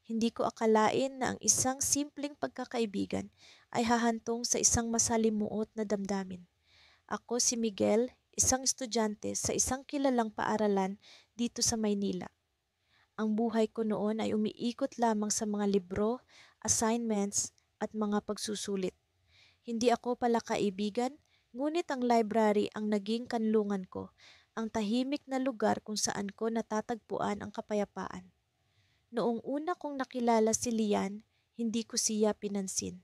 Hindi ko akalain na ang isang simpleng pagkakaibigan ay hahantong sa isang masalimuot na damdamin. Ako si Miguel, isang estudyante sa isang kilalang paaralan dito sa Maynila. Ang buhay ko noon ay umiikot lamang sa mga libro, assignments, at mga pagsusulit. Hindi ako pala kaibigan, ngunit ang library ang naging kanlungan ko, ang tahimik na lugar kung saan ko natatagpuan ang kapayapaan. Noong una kong nakilala si Lian, hindi ko siya pinansin.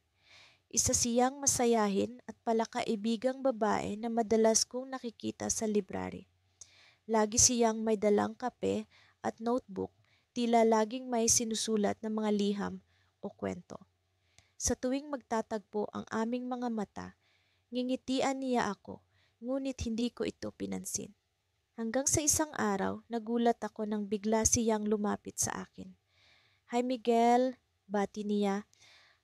Isa siyang masayahin at palakaibigang babae na madalas kong nakikita sa library. Lagi siyang may dalang kape at notebook, tila laging may sinusulat na mga liham o kwento. Sa tuwing magtatagpo ang aming mga mata, ngingitian niya ako, ngunit hindi ko ito pinansin. Hanggang sa isang araw, nagulat ako nang bigla siyang lumapit sa akin. "Hi Miguel," bati niya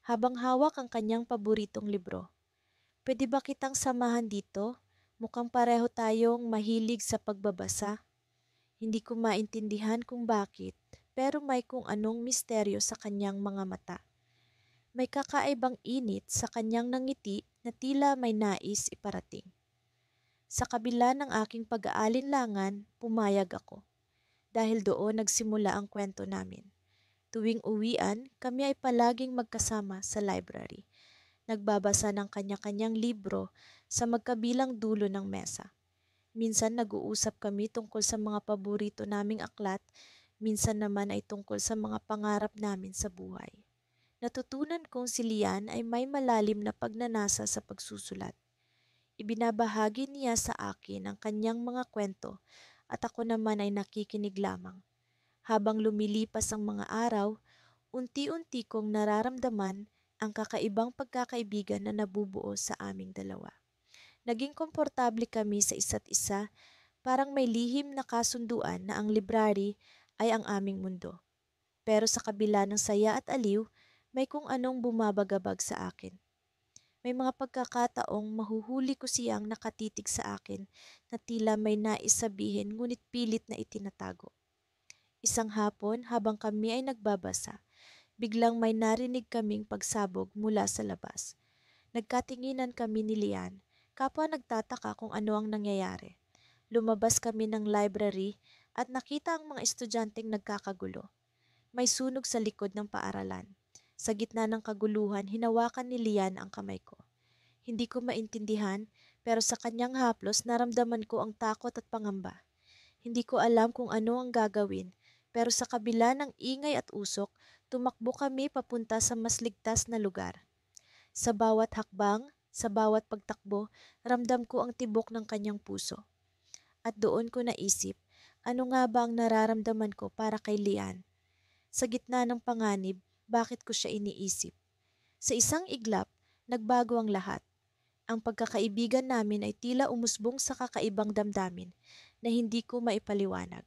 habang hawak ang kanyang paboritong libro. "Pwede ba kitang samahan dito? Mukhang pareho tayong mahilig sa pagbabasa." Hindi ko maintindihan kung bakit, pero may kung anong misteryo sa kanyang mga mata. May kakaibang init sa kanyang nangiti na tila may nais iparating. Sa kabila ng aking pag-aalinlangan, pumayag ako. Dahil doon nagsimula ang kwento namin. Tuwing uwian, kami ay palaging magkasama sa library. Nagbabasa ng kanya-kanyang libro sa magkabilang dulo ng mesa. Minsan nag-uusap kami tungkol sa mga paborito naming aklat, minsan naman ay tungkol sa mga pangarap namin sa buhay. Natutunan kong si Lian ay may malalim na pagnanasa sa pagsusulat. Ibinabahagi niya sa akin ang kanyang mga kwento at ako naman ay nakikinig lamang. Habang lumilipas ang mga araw, unti-unti kong nararamdaman ang kakaibang pagkakaibigan na nabubuo sa aming dalawa. Naging komportable kami sa isa't isa, parang may lihim na kasunduan na ang library ay ang aming mundo. Pero sa kabila ng saya at aliw, may kung anong bumabagabag sa akin. May mga pagkakataong mahuhuli ko siyang nakatitig sa akin na tila may nais sabihin ngunit pilit na itinatago. Isang hapon habang kami ay nagbabasa, biglang may narinig kaming pagsabog mula sa labas. Nagkatinginan kami ni Lian, kapwa nagtataka kung ano ang nangyayari. Lumabas kami ng library at nakita ang mga estudyanteng nagkakagulo. May sunog sa likod ng paaralan. Sa gitna ng kaguluhan, hinawakan ni Lian ang kamay ko. Hindi ko maintindihan, pero sa kanyang haplos naramdaman ko ang takot at pangamba. Hindi ko alam kung ano ang gagawin, pero sa kabila ng ingay at usok, tumakbo kami papunta sa mas ligtas na lugar. Sa bawat hakbang, sa bawat pagtakbo, ramdam ko ang tibok ng kanyang puso. At doon ko naisip, ano nga ba ang nararamdaman ko para kay Lian? Sa gitna ng panganib, bakit ko siya iniisip? Sa isang iglap, nagbago ang lahat. Ang pagkakaibigan namin ay tila umusbong sa kakaibang damdamin na hindi ko maipaliwanag.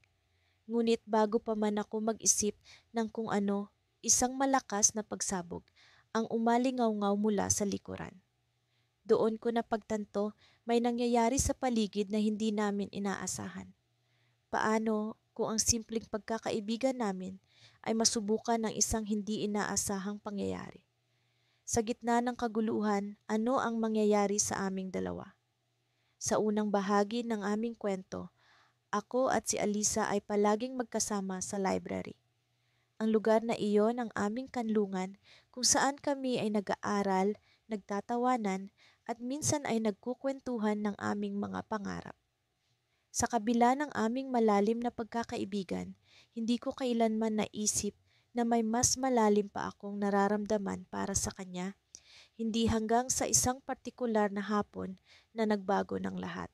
Ngunit bago pa man ako mag-isip ng kung ano, isang malakas na pagsabog ang umalingaw-ngaw mula sa likuran. Doon ko napagtanto may nangyayari sa paligid na hindi namin inaasahan. Paano kung ang simpleng pagkakaibigan namin ay masubukan ng isang hindi inaasahang pangyayari? Sa gitna ng kaguluhan, ano ang mangyayari sa aming dalawa? Sa unang bahagi ng aming kwento, ako at si Alisa ay palaging magkasama sa library. Ang lugar na iyon ang aming kanlungan kung saan kami ay nag-aaral, nagtatawanan at minsan ay nagkukwentuhan ng aming mga pangarap. Sa kabila ng aming malalim na pagkakaibigan, hindi ko kailanman naisip na may mas malalim pa akong nararamdaman para sa kanya, hindi hanggang sa isang partikular na hapon na nagbago ng lahat.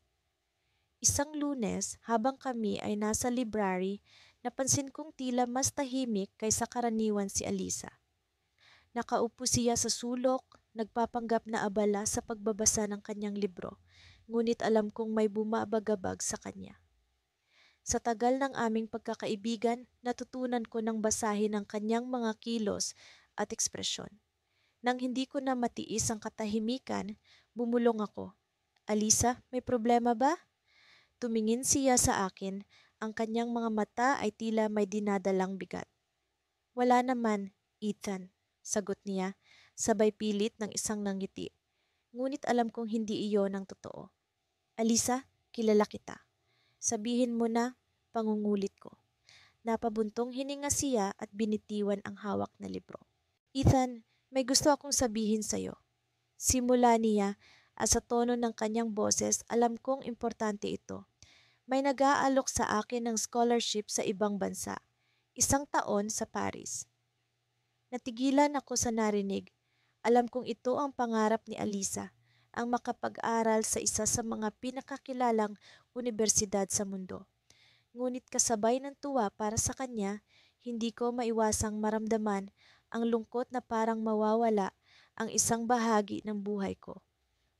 Isang Lunes, habang kami ay nasa library, napansin kong tila mas tahimik kaysa karaniwan si Alisa. Nakaupo siya sa sulok, nagpapanggap na abala sa pagbabasa ng kanyang libro, ngunit alam kong may bumabagabag sa kanya. Sa tagal ng aming pagkakaibigan, natutunan ko ng basahin ang kanyang mga kilos at ekspresyon. Nang hindi ko na matiis ang katahimikan, bumulong ako. "Alisa, may problema ba?" Tumingin siya sa akin, ang kanyang mga mata ay tila may dinadalang bigat. Wala naman, Ethan, sagot niya, sabay pilit ng isang nangiti. Ngunit alam kong hindi iyon ang totoo. Alisa, kilala kita. Sabihin mo na, pangungulit ko. Napabuntong hininga siya at binitiwan ang hawak na libro. Ethan, may gusto akong sabihin sa'yo. Simula niya at sa tono ng kanyang boses, alam kong importante ito. May nag-aalok sa akin ng scholarship sa ibang bansa. 1 taon sa Paris. Natigilan ako sa narinig. Alam kong ito ang pangarap ni Alisa, ang makapag-aral sa isa sa mga pinakakilalang unibersidad sa mundo. Ngunit kasabay ng tuwa para sa kanya, hindi ko maiwasang maramdaman ang lungkot na parang mawawala ang isang bahagi ng buhay ko.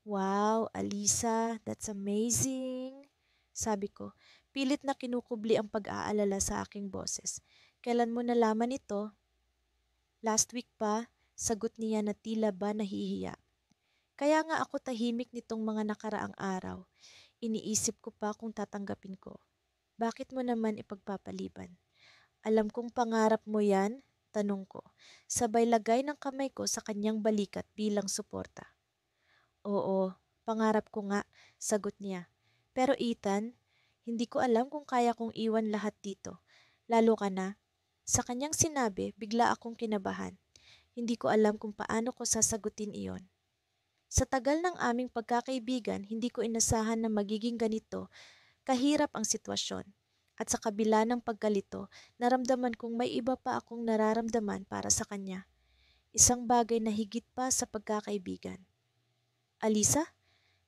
Wow, Alisa, that's amazing. Sabi ko, pilit na kinukubli ang pag-aalala sa aking boses. Kailan mo nalaman ito? Last week pa, sagot niya na tila ba nahihiya. Kaya nga ako tahimik nitong mga nakaraang araw. Iniisip ko pa kung tatanggapin ko. Bakit mo naman ipagpapaliban? Alam kong pangarap mo yan, tanong ko. Sabay lagay ng kamay ko sa kanyang balikat bilang suporta. Oo, pangarap ko nga, sagot niya. Pero Ethan, hindi ko alam kung kaya kong iwan lahat dito. Lalo ka na. Sa kanyang sinabi, bigla akong kinabahan. Hindi ko alam kung paano ko sasagutin iyon. Sa tagal ng aming pagkakaibigan, hindi ko inasahan na magiging ganito, kahirap ang sitwasyon. At sa kabila ng pagkalito, naramdaman kong may iba pa akong nararamdaman para sa kanya. Isang bagay na higit pa sa pagkakaibigan. Alisa,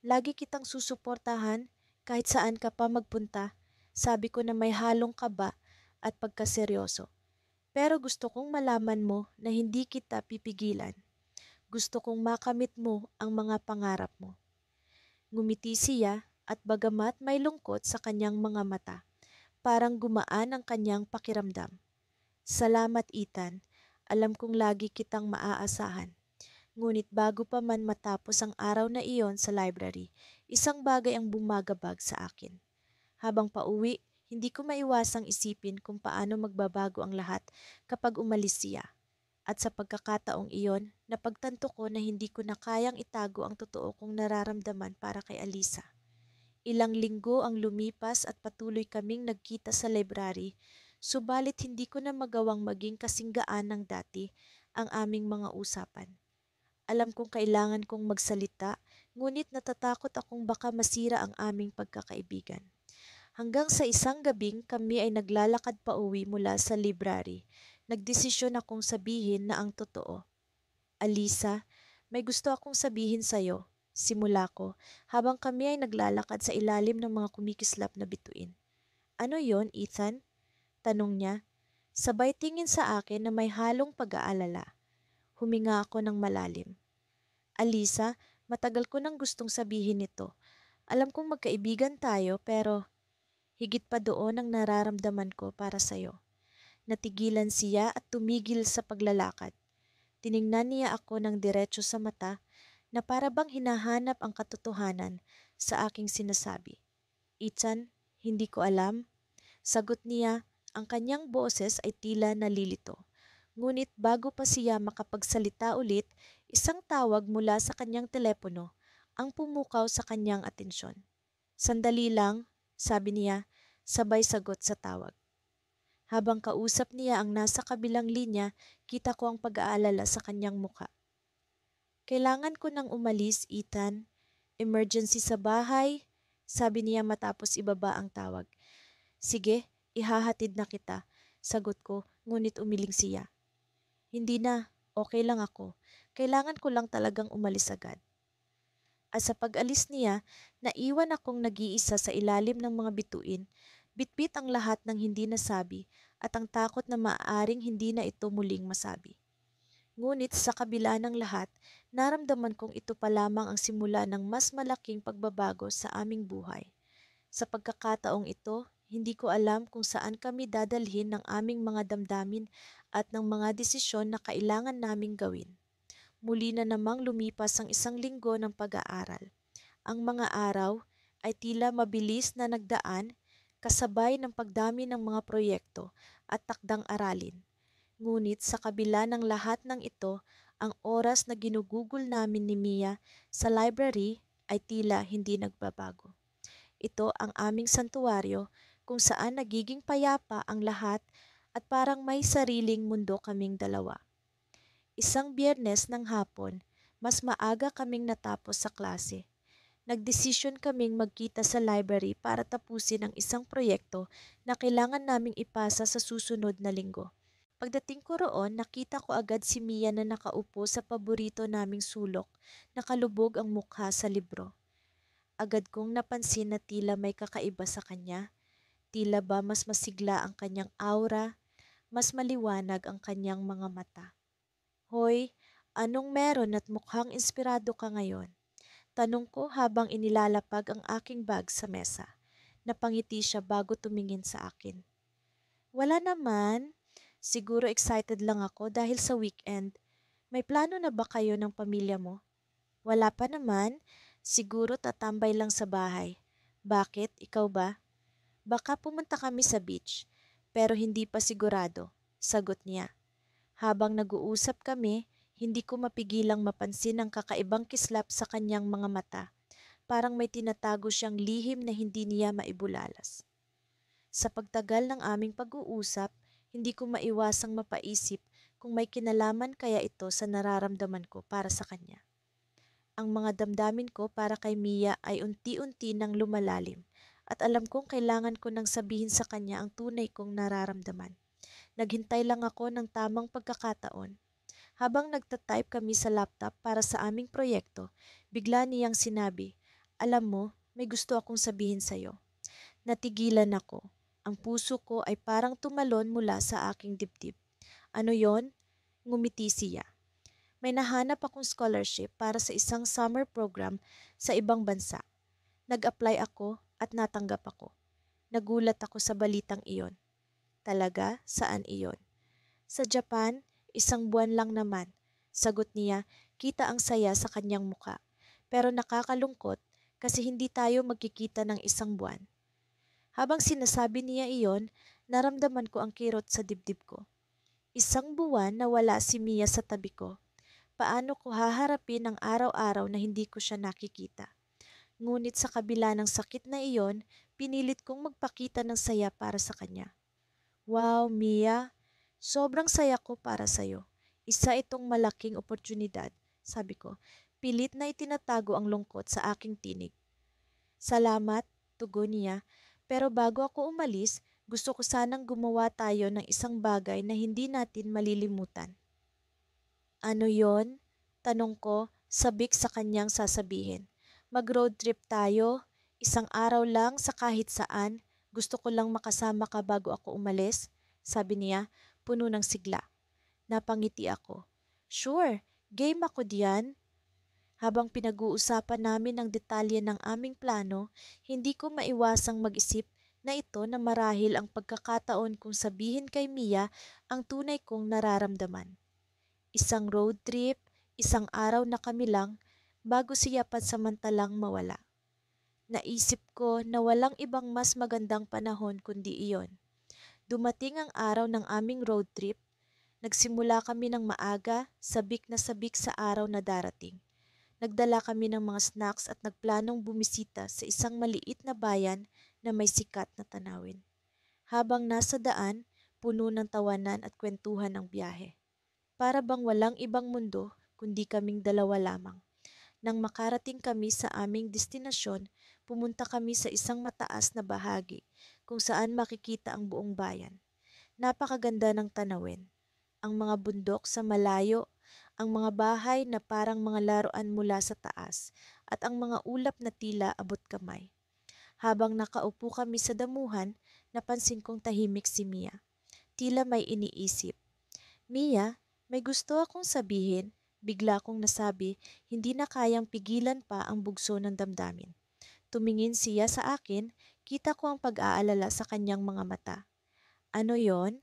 lagi kitang susuportahan kahit saan ka pa magpunta. Sabi ko na may halong kaba at pagkaseryoso. Pero gusto kong malaman mo na hindi kita pipigilan. Gusto kong makamit mo ang mga pangarap mo. Ngumiti siya at bagamat may lungkot sa kanyang mga mata, parang gumaan ang kanyang pakiramdam. Salamat Ethan, alam kong lagi kitang maaasahan. Ngunit bago pa man matapos ang araw na iyon sa library, isang bagay ang bumagabag sa akin. Habang pauwi, hindi ko maiwasang isipin kung paano magbabago ang lahat kapag umalis siya. At sa pagkakataong iyon, napagtanto ko na hindi ko na kayang itago ang totoo kong nararamdaman para kay Alisa. Ilang linggo ang lumipas at patuloy kaming nagkita sa library, subalit hindi ko na magawang maging kasinggaan ng dati ang aming mga usapan. Alam kong kailangan kong magsalita, ngunit natatakot akong baka masira ang aming pagkakaibigan. Hanggang sa isang gabing kami ay naglalakad pa uwi mula sa library. Nagdesisyon akong sabihin na ang totoo. Alisa, may gusto akong sabihin sa'yo. Simula ko, habang kami ay naglalakad sa ilalim ng mga kumikislap na bituin. Ano yon, Ethan? Tanong niya. Sabay tingin sa akin na may halong pag-aalala. Huminga ako ng malalim. Alisa, matagal ko nang gustong sabihin ito. Alam kong magkaibigan tayo pero higit pa doon ang nararamdaman ko para sa'yo. Natigilan siya at tumigil sa paglalakad. Tiningnan niya ako ng diretso sa mata na para bang hinahanap ang katotohanan sa aking sinasabi. Ethan, hindi ko alam. Sagot niya, ang kanyang boses ay tila nalilito. Ngunit bago pa siya makapagsalita ulit, isang tawag mula sa kanyang telepono ang pumukaw sa kanyang atensyon. Sandali lang, sabi niya, sabay sagot sa tawag. Habang kausap niya ang nasa kabilang linya, kita ko ang pag-aalala sa kanyang muka. Kailangan ko nang umalis, Ethan. Emergency sa bahay, sabi niya matapos ibaba ang tawag. Sige, ihahatid na kita, sagot ko, ngunit umiling siya. Hindi na, okay lang ako. Kailangan ko lang talagang umalis agad. At sa pag-alis niya, naiwan akong nag-iisa sa ilalim ng mga bituin, bitbit ang lahat ng hindi nasabi at ang takot na maaaring hindi na ito muling masabi. Ngunit sa kabila ng lahat, naramdaman kong ito pa lamang ang simula ng mas malaking pagbabago sa aming buhay. Sa pagkakataong ito, hindi ko alam kung saan kami dadalhin ng aming mga damdamin at ng mga desisyon na kailangan naming gawin. Muli na namang lumipas ang 1 linggo ng pag-aaral. Ang mga araw ay tila mabilis na nagdaan kasabay ng pagdami ng mga proyekto at takdang aralin. Ngunit sa kabila ng lahat ng ito, ang oras na ginugugol namin ni Mia sa library ay tila hindi nagbabago. Ito ang aming santuwaryo kung saan nagiging payapa ang lahat at parang may sariling mundo kaming dalawa. Isang Biyernes ng hapon, mas maaga kaming natapos sa klase. Nagdesisyon kaming magkita sa library para tapusin ang isang proyekto na kailangan naming ipasa sa susunod na linggo. Pagdating ko roon, nakita ko agad si Mia na nakaupo sa paborito naming sulok, nakalubog ang mukha sa libro. Agad kong napansin na tila may kakaiba sa kanya. Tila ba mas masigla ang kanyang aura, mas maliwanag ang kanyang mga mata. Hoy, anong meron at mukhang inspirado ka ngayon? Tanong ko habang inilalapag ang aking bag sa mesa. Napangiti siya bago tumingin sa akin. Wala naman. Siguro excited lang ako dahil sa weekend. May plano na ba kayo ng pamilya mo? Wala pa naman. Siguro tatambay lang sa bahay. Bakit? Ikaw ba? Baka pumunta kami sa beach. Pero hindi pa sigurado. Sagot niya. Habang nag-uusap kami, hindi ko mapigilang mapansin ang kakaibang kislap sa kanyang mga mata. Parang may tinatago siyang lihim na hindi niya maibulalas. Sa pagtagal ng aming pag-uusap, hindi ko maiwasang mapaisip kung may kinalaman kaya ito sa nararamdaman ko para sa kanya. Ang mga damdamin ko para kay Mia ay unti-unti nang lumalalim at alam kong kailangan ko nang sabihin sa kanya ang tunay kong nararamdaman. Naghintay lang ako ng tamang pagkakataon. Habang nagtatype kami sa laptop para sa aming proyekto, bigla niyang sinabi, "Alam mo, may gusto akong sabihin sa'yo." Natigilan ako. Ang puso ko ay parang tumalon mula sa aking dibdib. Ano yon? Ngumiti siya. May nahanap akong scholarship para sa isang summer program sa ibang bansa. Nag-apply ako at natanggap ako. Nagulat ako sa balitang iyon. Talaga? Saan iyon? Sa Japan, 1 buwan lang naman. Sagot niya, kita ang saya sa kanyang muka. Pero nakakalungkot kasi hindi tayo magkikita ng 1 buwan. Habang sinasabi niya iyon, naramdaman ko ang kirot sa dibdib ko. 1 buwan na wala si Mia sa tabi ko. Paano ko haharapin ang araw-araw na hindi ko siya nakikita? Ngunit sa kabila ng sakit na iyon, pinilit kong magpakita ng saya para sa kanya. Wow, Mia, sobrang saya ko para sa'yo. Isa itong malaking oportunidad, sabi ko. Pilit na itinatago ang lungkot sa aking tinig. Salamat, tugon niya. Pero bago ako umalis, gusto ko sanang gumawa tayo ng isang bagay na hindi natin malilimutan. Ano yon? Tanong ko, sabik sa kanyang sasabihin. Mag-road trip tayo, 1 araw lang sa kahit saan. Gusto ko lang makasama ka bago ako umalis, sabi niya, puno ng sigla. Napangiti ako. Sure, game ako diyan. Habang pinag-uusapan namin ang detalye ng aming plano, hindi ko maiwasang mag-isip na ito na marahil ang pagkakataon kong sabihin kay Mia ang tunay kong nararamdaman. Isang road trip, 1 araw na kami lang, bago siya pansamantalang mawala. Naisip ko na walang ibang mas magandang panahon kundi iyon. Dumating ang araw ng aming road trip. Nagsimula kami ng maaga, sabik na sabik sa araw na darating. Nagdala kami ng mga snacks at nagplanong bumisita sa isang maliit na bayan na may sikat na tanawin. Habang nasa daan, puno ng tawanan at kwentuhan ng biyahe. Para bang walang ibang mundo kundi kaming dalawa lamang. Nang makarating kami sa aming destinasyon, pumunta kami sa isang mataas na bahagi kung saan makikita ang buong bayan. Napakaganda ng tanawin. Ang mga bundok sa malayo, ang mga bahay na parang mga laruan mula sa taas, at ang mga ulap na tila abot kamay. Habang nakaupo kami sa damuhan, napansin kong tahimik si Mia. Tila may iniisip. Mia, may gusto akong sabihin. Bigla kong nasabi, hindi na kayang pigilan pa ang bugso ng damdamin. Tumingin siya sa akin, kita ko ang pag-aalala sa kanyang mga mata. Ano yon?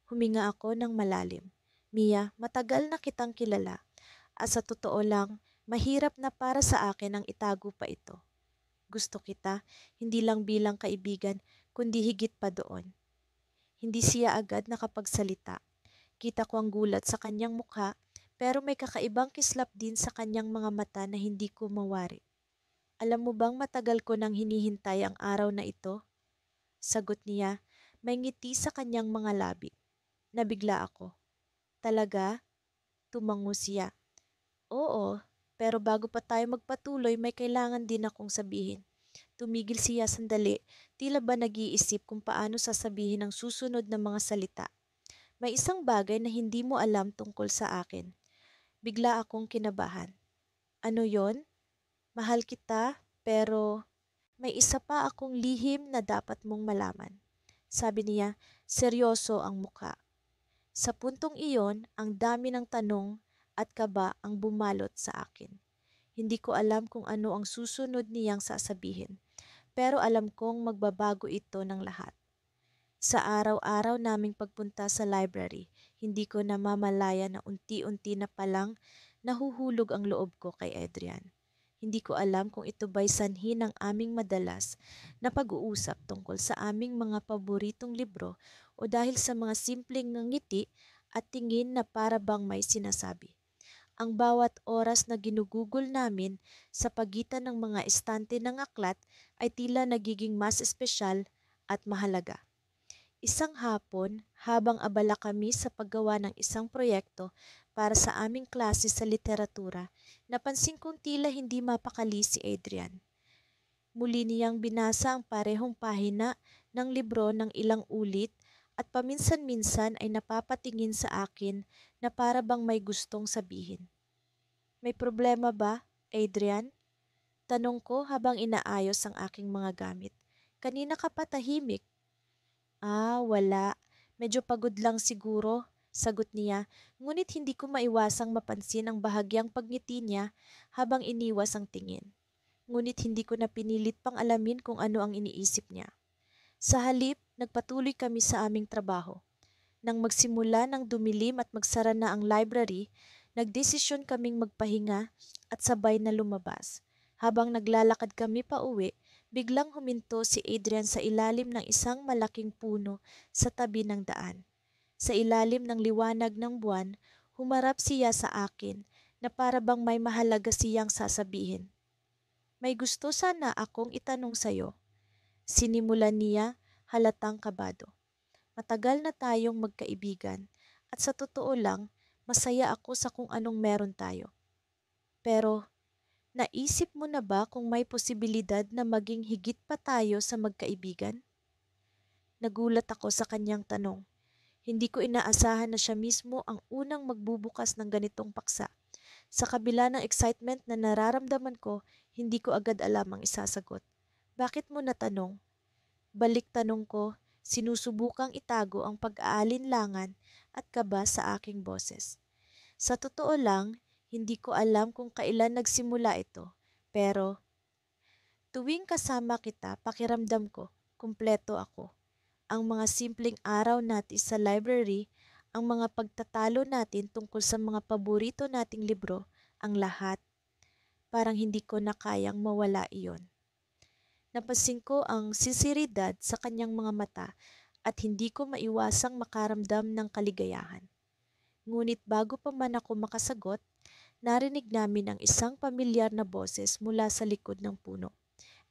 Huminga ako ng malalim. Mia, matagal na kitang kilala. At sa totoo lang, mahirap na para sa akin ang itago pa ito. Gusto kita, hindi lang bilang kaibigan, kundi higit pa doon. Hindi siya agad nakapagsalita. Nakita ko ang gulat sa kanyang mukha, pero may kakaibang kislap din sa kanyang mga mata na hindi ko mawari. Alam mo bang matagal ko nang hinihintay ang araw na ito? Sagot niya, may ngiti sa kanyang mga labi. Nabigla ako. Talaga? Tumango siya. Oo, pero bago pa tayo magpatuloy may kailangan din akong sabihin. Tumigil siya sandali, tila ba nag-iisip kung paano sasabihin ang susunod na mga salita. May isang bagay na hindi mo alam tungkol sa akin. Bigla akong kinabahan. Ano yon? Mahal kita, pero may isa pa akong lihim na dapat mong malaman. Sabi niya, seryoso ang muka. Sa puntong iyon, ang dami ng tanong at kaba ang bumalot sa akin. Hindi ko alam kung ano ang susunod niyang sasabihin, pero alam kong magbabago ito ng lahat. Sa araw-araw naming pagpunta sa library, hindi ko namamalaya na unti-unti na palang nahuhulog ang loob ko kay Adrian. Hindi ko alam kung ito ba'y sanhi ng aming madalas na pag-uusap tungkol sa aming mga paboritong libro o dahil sa mga simpleng ngiti at tingin na para bang may sinasabi. Ang bawat oras na ginugugol namin sa pagitan ng mga estante ng aklat ay tila nagiging mas espesyal at mahalaga. Isang hapon, habang abala kami sa paggawa ng isang proyekto para sa aming klase sa literatura, napansin kong tila hindi mapakali si Adrian. Muli niyang binasa ang parehong pahina ng libro ng ilang ulit at paminsan-minsan ay napapatingin sa akin na para bang may gustong sabihin. May problema ba, Adrian? Tanong ko habang inaayos ang aking mga gamit. Kanina ka pa tahimik. Wala. Medyo pagod lang siguro, sagot niya, ngunit hindi ko maiwasang mapansin ang bahagyang pagngiti niya habang iniwas ang tingin. Ngunit hindi ko na pinilit pang alamin kung ano ang iniisip niya. Sa halip, nagpatuloy kami sa aming trabaho. Nang magsimula ng dumilim at magsara na ang library, nagdesisyon kaming magpahinga at sabay na lumabas. Habang naglalakad kami pa uwi, biglang huminto si Adrian sa ilalim ng isang malaking puno sa tabi ng daan. Sa ilalim ng liwanag ng buwan, humarap siya sa akin na para bang may mahalaga siyang sasabihin. May gusto sana akong itanong sa'yo. Sinimulan niya, halatang kabado. Matagal na tayong magkaibigan at sa totoo lang, masaya ako sa kung anong meron tayo. Pero, naisip mo na ba kung may posibilidad na maging higit pa tayo sa magkaibigan? Nagulat ako sa kanyang tanong. Hindi ko inaasahan na siya mismo ang unang magbubukas ng ganitong paksa. Sa kabila ng excitement na nararamdaman ko, hindi ko agad alam ang isasagot. Bakit mo natanong? Balik tanong ko, sinusubukang itago ang pag-aalinlangan at kaba sa aking boses. Sa totoo lang, hindi ko alam kung kailan nagsimula ito, pero tuwing kasama kita, pakiramdam ko, kumpleto ako. Ang mga simpleng araw natin sa library, ang mga pagtatalo natin tungkol sa mga paborito nating libro, ang lahat, parang hindi ko na kayang mawala iyon. Napansin ko ang sinseridad sa kanyang mga mata at hindi ko maiwasang makaramdam ng kaligayahan. Ngunit bago pa man ako makasagot, narinig namin ang isang pamilyar na boses mula sa likod ng puno.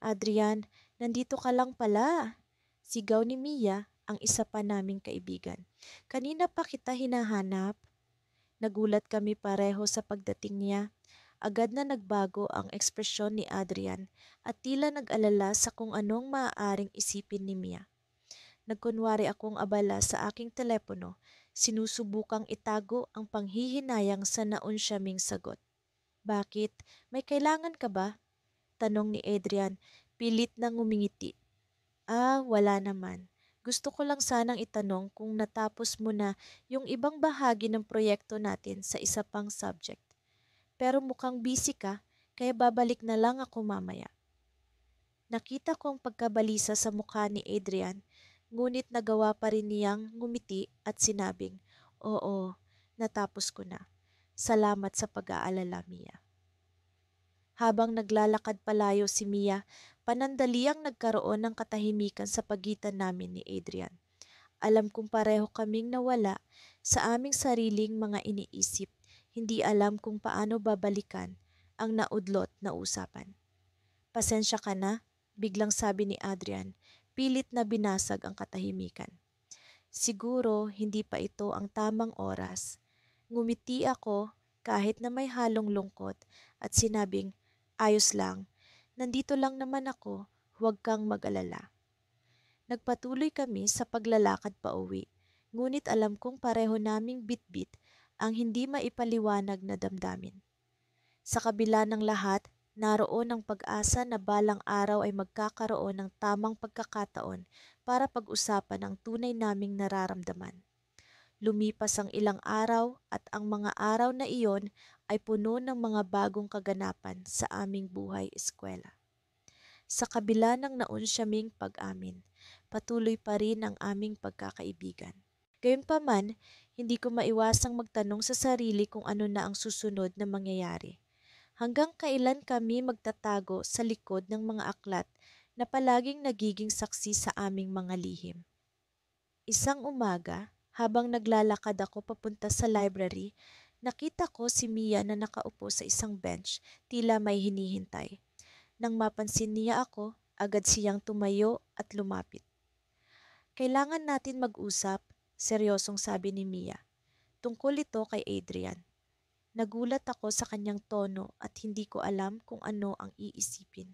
Adrian, nandito ka lang pala. Sigaw ni Mia, ang isa pa naming kaibigan. Kanina pa kita hinahanap. Nagulat kami pareho sa pagdating niya. Agad na nagbago ang ekspresyon ni Adrian at tila nag-alala sa kung anong maaaring isipin ni Mia. Nagkunwari akong abala sa aking telepono, sinusubukang itago ang panghihinayang sa naunsyaming sagot. Bakit? May kailangan ka ba? Tanong ni Adrian, pilit na ngumingiti. Wala naman. Gusto ko lang sanang itanong kung natapos mo na yung ibang bahagi ng proyekto natin sa isa pang subject. Pero mukhang busy ka, kaya babalik na lang ako mamaya. Nakita ko ang pagkabalisa sa mukha ni Adrian, ngunit nagawa pa rin niyang ngumiti at sinabing, Oo, natapos ko na. Salamat sa pag-aalala, Mia. Habang naglalakad palayo si Mia, panandaliang nagkaroon ng katahimikan sa pagitan namin ni Adrian. Alam kong pareho kaming nawala sa aming sariling mga iniisip. Hindi alam kung paano babalikan ang naudlot na usapan. Pasensya ka na, biglang sabi ni Adrian, pilit na binasag ang katahimikan. Siguro hindi pa ito ang tamang oras. Ngumiti ako kahit na may halong lungkot at sinabing, ayos lang, nandito lang naman ako, huwag kang mag-alala. Nagpatuloy kami sa paglalakad pa uwi, ngunit alam kong pareho naming bitbit ang hindi maipaliwanag na damdamin. Sa kabila ng lahat, naroon ang pag-asa na balang araw ay magkakaroon ng tamang pagkakataon para pag-usapan ang tunay naming nararamdaman. Lumipas ang ilang araw at ang mga araw na iyon ay puno ng mga bagong kaganapan sa aming buhay-eskwela. Sa kabila ng naunsyaming pag-amin, patuloy pa rin ang aming pagkakaibigan. Gayunpaman, hindi ko maiwasang magtanong sa sarili kung ano na ang susunod na mangyayari. Hanggang kailan kami magtatago sa likod ng mga aklat na palaging nagiging saksi sa aming mga lihim. Isang umaga, habang naglalakad ako papunta sa library, nakita ko si Mia na nakaupo sa isang bench, tila may hinihintay. Nang mapansin niya ako, agad siyang tumayo at lumapit. Kailangan natin mag-usap, seryosong sabi ni Mia. Tungkol ito kay Adrian. Nagulat ako sa kanyang tono at hindi ko alam kung ano ang iisipin.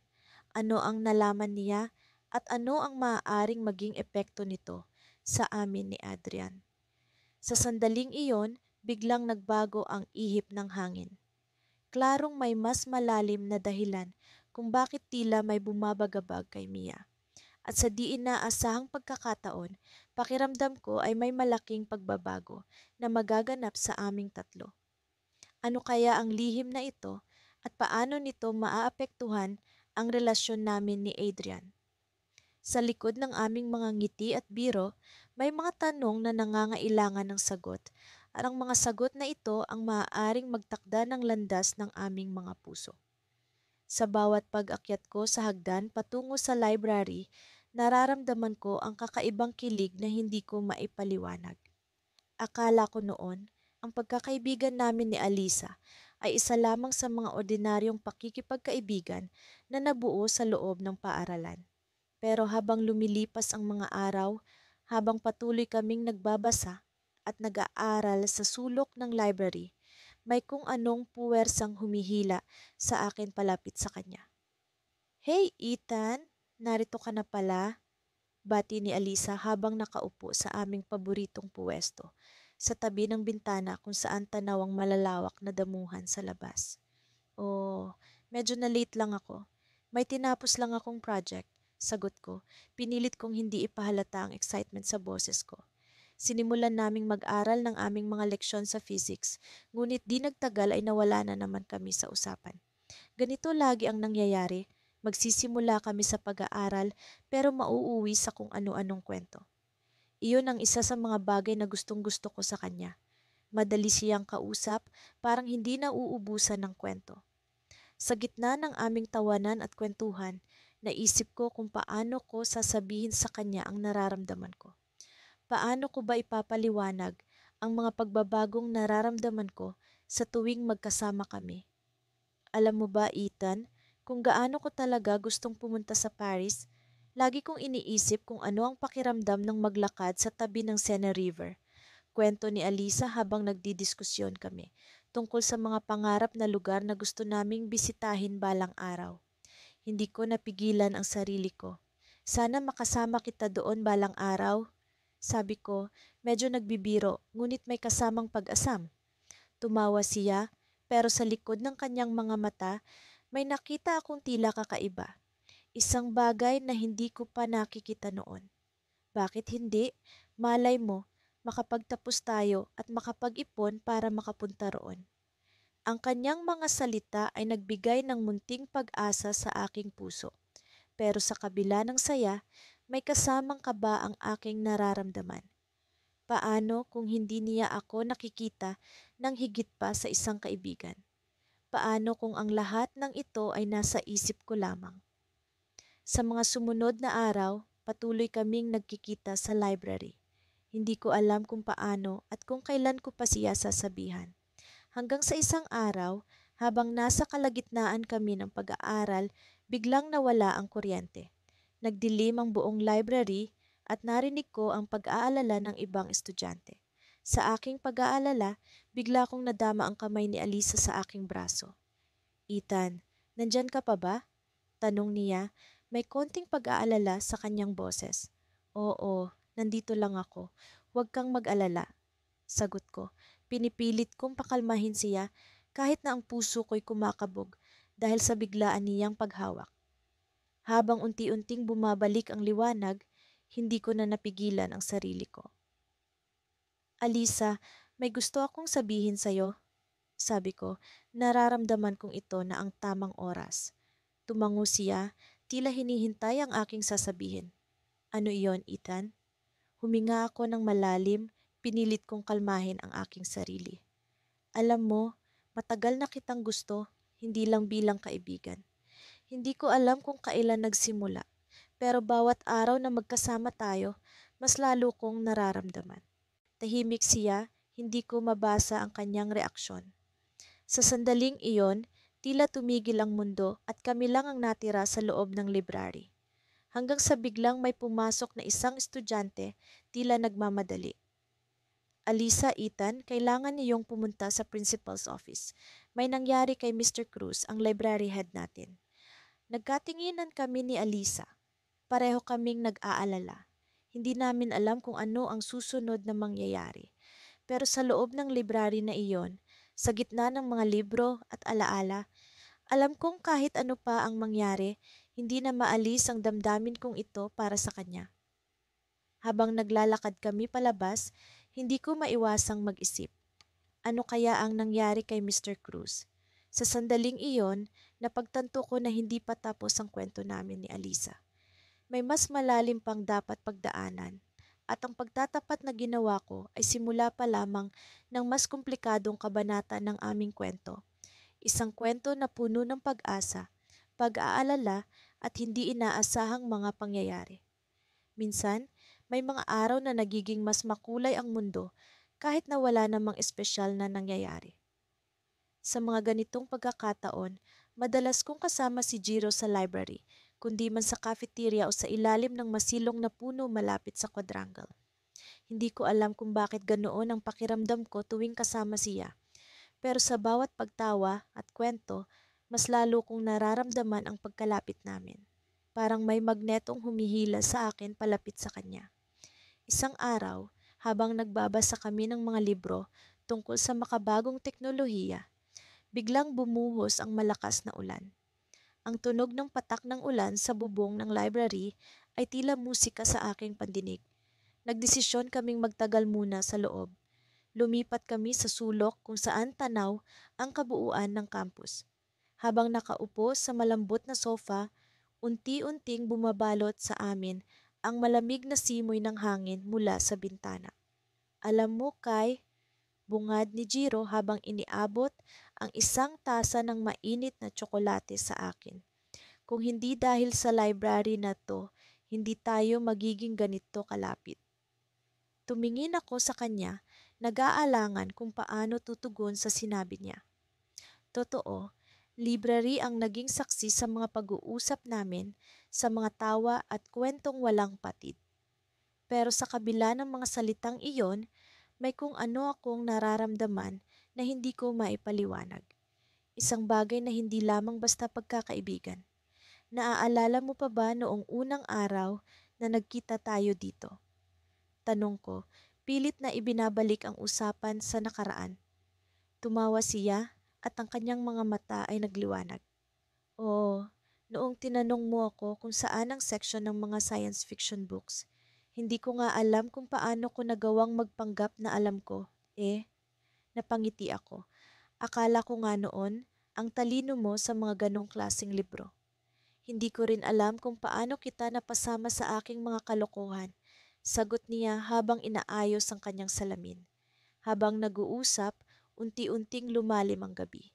Ano ang nalaman niya at ano ang maaaring maging epekto nito sa amin ni Adrian. Sa sandaling iyon, biglang nagbago ang ihip ng hangin. Klarong may mas malalim na dahilan kung bakit tila may bumabagabag kay Mia. At sa di inaasahang pagkakataon, pakiramdam ko ay may malaking pagbabago na magaganap sa aming tatlo. Ano kaya ang lihim na ito at paano nito maaapektuhan ang relasyon namin ni Adrian? Sa likod ng aming mga ngiti at biro, may mga tanong na nangangailangan ng sagot at ang mga sagot na ito ang maaaring magtakda ng landas ng aming mga puso. Sa bawat pag-akyat ko sa hagdan patungo sa library, nararamdaman ko ang kakaibang kilig na hindi ko maipaliwanag. Akala ko noon, ang pagkakaibigan namin ni Alisa ay isa lamang sa mga ordinaryong pakikipagkaibigan na nabuo sa loob ng paaralan. Pero habang lumilipas ang mga araw, habang patuloy kaming nagbabasa at nag-aaral sa sulok ng library, may kung anong puwersang humihila sa akin palapit sa kanya. Hey Ethan, narito ka na pala, bati ni Alisa habang nakaupo sa aming paboritong puwesto sa tabi ng bintana kung saan tanaw ang malalawak na damuhan sa labas. Oh, medyo na late lang ako. May tinapos lang akong project, sagot ko. Pinilit kong hindi ipahalata ang excitement sa boses ko. Sinimulan naming mag-aral ng aming mga leksyon sa physics, ngunit di nagtagal ay nawala na naman kami sa usapan. Ganito lagi ang nangyayari, magsisimula kami sa pag-aaral pero mauuwi sa kung ano-anong kwento. Iyon ang isa sa mga bagay na gustong-gusto ko sa kanya. Madali siyang kausap, parang hindi na uubusan ng kwento. Sa gitna ng aming tawanan at kwentuhan, naisip ko kung paano ko sasabihin sa kanya ang nararamdaman ko. Paano ko ba ipapaliwanag ang mga pagbabagong nararamdaman ko sa tuwing magkasama kami? Alam mo ba, Ethan, kung gaano ko talaga gustong pumunta sa Paris, lagi kong iniisip kung ano ang pakiramdam ng maglakad sa tabi ng Sena River. Kwento ni Alisa habang nagdidiskusyon kami tungkol sa mga pangarap na lugar na gusto naming bisitahin balang araw. Hindi ko napigilan ang sarili ko. Sana makasama kita doon balang araw. Sabi ko, medyo nagbibiro, ngunit may kasamang pag-asam. Tumawa siya, pero sa likod ng kanyang mga mata, may nakita akong tila kakaiba. Isang bagay na hindi ko pa nakikita noon. Bakit hindi? Malay mo, makapagtapos tayo at makapag-ipon para makapunta roon. Ang kanyang mga salita ay nagbigay ng munting pag-asa sa aking puso. Pero sa kabila ng saya, may kasamang kaba ang aking nararamdaman. Paano kung hindi niya ako nakikita ng higit pa sa isang kaibigan? Paano kung ang lahat ng ito ay nasa isip ko lamang? Sa mga sumunod na araw, patuloy kaming nagkikita sa library. Hindi ko alam kung paano at kung kailan ko pa siya sasabihan. Hanggang sa isang araw, habang nasa kalagitnaan kami ng pag-aaral, biglang nawala ang kuryente. Nagdilim ang buong library at narinig ko ang pag-aalala ng ibang estudyante. Sa aking pag-aalala, bigla kong nadama ang kamay ni Alisa sa aking braso. Ethan, nandyan ka pa ba? Tanong niya, may konting pag-aalala sa kanyang boses. Oo, nandito lang ako. Huwag kang mag-alala. Sagot ko. Pinipilit kong pakalmahin siya kahit na ang puso ko'y kumakabog dahil sa biglaan niyang paghawak. Habang unti-unting bumabalik ang liwanag, hindi ko na napigilan ang sarili ko. Alisa, may gusto akong sabihin sa'yo. Sabi ko, nararamdaman kong ito na ang tamang oras. Tumango siya, tila hinihintay ang aking sasabihin. Ano iyon, Ethan? Huminga ako ng malalim, pinilit kong kalmahin ang aking sarili. Alam mo, matagal na kitang gusto, hindi lang bilang kaibigan. Hindi ko alam kung kailan nagsimula, pero bawat araw na magkasama tayo, mas lalo kong nararamdaman. Tahimik siya, hindi ko mabasa ang kanyang reaksyon. Sa sandaling iyon, tila tumigil ang mundo at kami lang ang natira sa loob ng library. Hanggang sa biglang may pumasok na isang estudyante, tila nagmamadali. Alisa, Ethan, kailangan niyong pumunta sa principal's office. May nangyari kay Mr. Cruz, ang library head natin. Nagkatinginan kami ni Alisa. Pareho kaming nag-aalala. Hindi namin alam kung ano ang susunod na mangyayari. Pero sa loob ng library na iyon, sa gitna ng mga libro at alaala, alam kong kahit ano pa ang mangyari, hindi na maalis ang damdamin kong ito para sa kanya. Habang naglalakad kami palabas, hindi ko maiwasang mag-isip. Ano kaya ang nangyari kay Mr. Cruz? Sa sandaling iyon, napagtanto ko na hindi pa tapos ang kwento namin ni Alisa. May mas malalim pang dapat pagdaanan. At ang pagtatapat na ginawa ko ay simula pa lamang ng mas komplikadong kabanata ng aming kwento. Isang kwento na puno ng pag-asa, pag-aalala at hindi inaasahang mga pangyayari. Minsan, may mga araw na nagiging mas makulay ang mundo kahit na wala namang espesyal na nangyayari. Sa mga ganitong pagkakataon, madalas kong kasama si Jiro sa library, kundi man sa cafeteria o sa ilalim ng masilong na puno malapit sa quadrangle. Hindi ko alam kung bakit ganoon ang pakiramdam ko tuwing kasama siya. Pero sa bawat pagtawa at kwento, mas lalo kong nararamdaman ang pagkalapit namin. Parang may magnetong humihila sa akin palapit sa kanya. Isang araw, habang nagbabasa kami ng mga libro tungkol sa makabagong teknolohiya, biglang bumuhos ang malakas na ulan. Ang tunog ng patak ng ulan sa bubong ng library ay tila musika sa aking pandinig. Nagdesisyon kaming magtagal muna sa loob. Lumipat kami sa sulok kung saan tanaw ang kabuuan ng campus. Habang nakaupo sa malambot na sofa, unti-unting bumabalot sa amin ang malamig na simoy ng hangin mula sa bintana. Alam mo, Kai, bungad ni Jiro habang iniabot ang isang tasa ng mainit na tsokolate sa akin. Kung hindi dahil sa library na to, hindi tayo magiging ganito kalapit. Tumingin ako sa kanya, nag-aalangan kung paano tutugon sa sinabi niya. Totoo, library ang naging saksi sa mga pag-uusap namin, sa mga tawa at kwentong walang patid. Pero sa kabila ng mga salitang iyon, may kung ano akong nararamdaman na hindi ko maipaliwanag. Isang bagay na hindi lamang basta pagkakaibigan. Naaalala mo pa ba noong unang araw na nagkita tayo dito? Tanong ko, pilit na ibinabalik ang usapan sa nakaraan. Tumawa siya at ang kanyang mga mata ay nagliwanag. Oo, noong tinanong mo ako kung saan ang section ng mga science fiction books, hindi ko nga alam kung paano ko nagawang magpanggap na alam ko. Napangiti ako. Akala ko nga noon, ang talino mo sa mga ganong klaseng libro. Hindi ko rin alam kung paano kita napasama sa aking mga kalokohan. Sagot niya habang inaayos ang kanyang salamin. Habang nag-uusap, unti-unting lumalim ang gabi.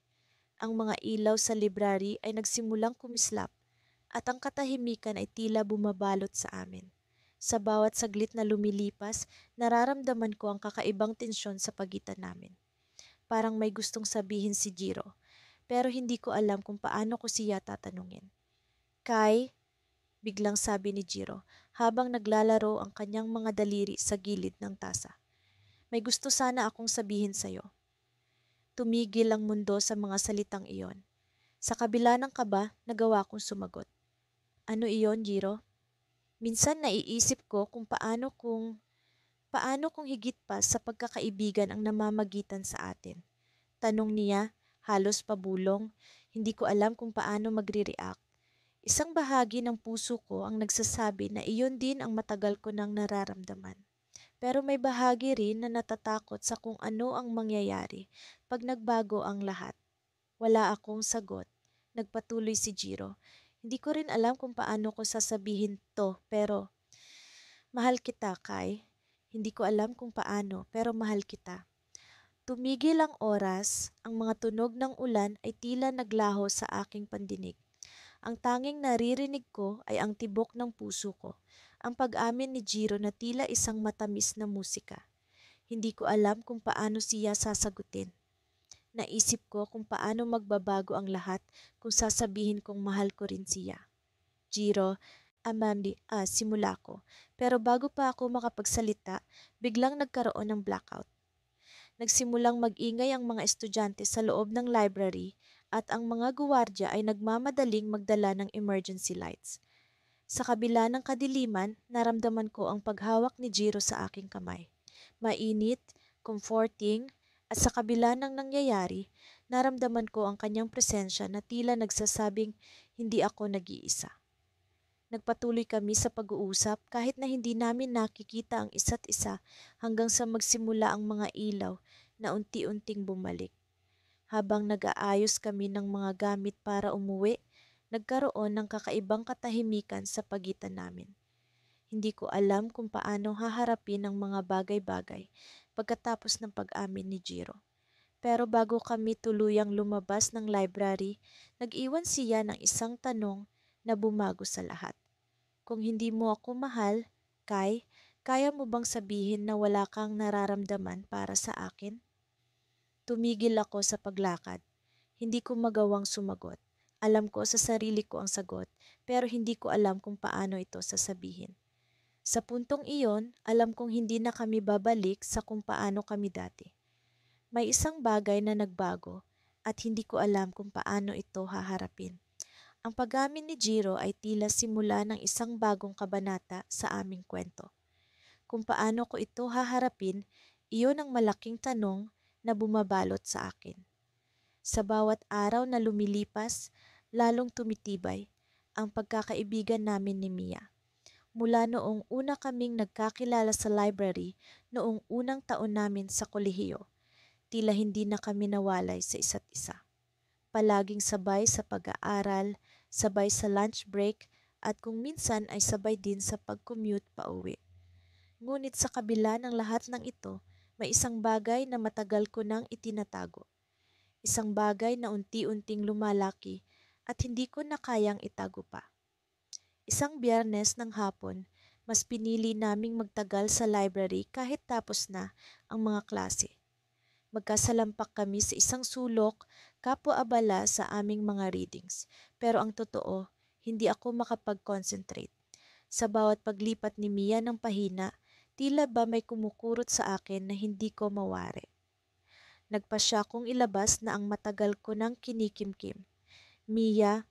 Ang mga ilaw sa library ay nagsimulang kumislap at ang katahimikan ay tila bumabalot sa amin. Sa bawat saglit na lumilipas, nararamdaman ko ang kakaibang tensyon sa pagitan namin. Parang may gustong sabihin si Jiro, pero hindi ko alam kung paano ko siya tatanungin. Kai, biglang sabi ni Jiro habang naglalaro ang kanyang mga daliri sa gilid ng tasa. May gusto sana akong sabihin sa'yo. Tumigil ang mundo sa mga salitang iyon. Sa kabila ng kaba, nagawa kong sumagot. Ano iyon, Jiro? Minsan naiisip ko kung paano kung higit pa sa pagkakaibigan ang namamagitan sa atin. Tanong niya, halos pabulong, hindi ko alam kung paano magre-react. Isang bahagi ng puso ko ang nagsasabi na iyon din ang matagal ko nang nararamdaman. Pero may bahagi rin na natatakot sa kung ano ang mangyayari pag nagbago ang lahat. Wala akong sagot. Nagpatuloy si Jiro. Hindi ko rin alam kung paano ko sasabihin to, pero mahal kita, Kai. Hindi ko alam kung paano, pero mahal kita. Tumigil ang oras, ang mga tunog ng ulan ay tila naglaho sa aking pandinig. Ang tanging naririnig ko ay ang tibok ng puso ko, ang pag-amin ni Jiro na tila isang matamis na musika. Hindi ko alam kung paano siya sasagutin. Naisip ko kung paano magbabago ang lahat kung sasabihin kong mahal ko rin siya. Jiro, simula ko. Pero bago pa ako makapagsalita, biglang nagkaroon ng blackout. Nagsimulang mag-ingay ang mga estudyante sa loob ng library at ang mga guwardya ay nagmamadaling magdala ng emergency lights. Sa kabila ng kadiliman, naramdaman ko ang paghawak ni Jiro sa aking kamay. Mainit, comforting, at sa kabila ng nangyayari, naramdaman ko ang kanyang presensya na tila nagsasabing hindi ako nag-iisa. Nagpatuloy kami sa pag-uusap kahit na hindi namin nakikita ang isa't isa hanggang sa magsimula ang mga ilaw na unti-unting bumalik. Habang nag-aayos kami ng mga gamit para umuwi, nagkaroon ng kakaibang katahimikan sa pagitan namin. Hindi ko alam kung paano haharapin ang mga bagay-bagay pagkatapos ng pag-amin ni Jiro. Pero bago kami tuluyang lumabas ng library, nag-iwan siya ng isang tanong na bumago sa lahat. Kung hindi mo ako mahal, Kai, kaya mo bang sabihin na wala kang nararamdaman para sa akin? Tumigil ako sa paglakad. Hindi ko magawang sumagot. Alam ko sa sarili ko ang sagot, pero hindi ko alam kung paano ito sasabihin. Sa puntong iyon, alam kong hindi na kami babalik sa kung paano kami dati. May isang bagay na nagbago at hindi ko alam kung paano ito haharapin. Ang pag-amin ni Jiro ay tila simula ng isang bagong kabanata sa aming kwento. Kung paano ko ito haharapin, iyon ang malaking tanong na bumabalot sa akin. Sa bawat araw na lumilipas, lalong tumitibay ang pagkakaibigan namin ni Mia. Mula noong una kaming nagkakilala sa library noong unang taon namin sa kolehiyo, tila hindi na kami nawalay sa isa't isa. Palaging sabay sa pag-aaral, sabay sa lunch break, at kung minsan ay sabay din sa pag-commute pauwi. Ngunit sa kabila ng lahat ng ito, may isang bagay na matagal ko nang itinatago. Isang bagay na unti-unting lumalaki at hindi ko na kayang itago pa. Isang Biyernes ng hapon, mas pinili naming magtagal sa library kahit tapos na ang mga klase. Magkasalampak kami sa isang sulok, kapwa-abala sa aming mga readings. Pero ang totoo, hindi ako makapag-concentrate. Sa bawat paglipat ni Mia ng pahina, tila ba may kumukurot sa akin na hindi ko mawari. Nagpasya kong ilabas na ang matagal ko nang kinikimkim. Mia,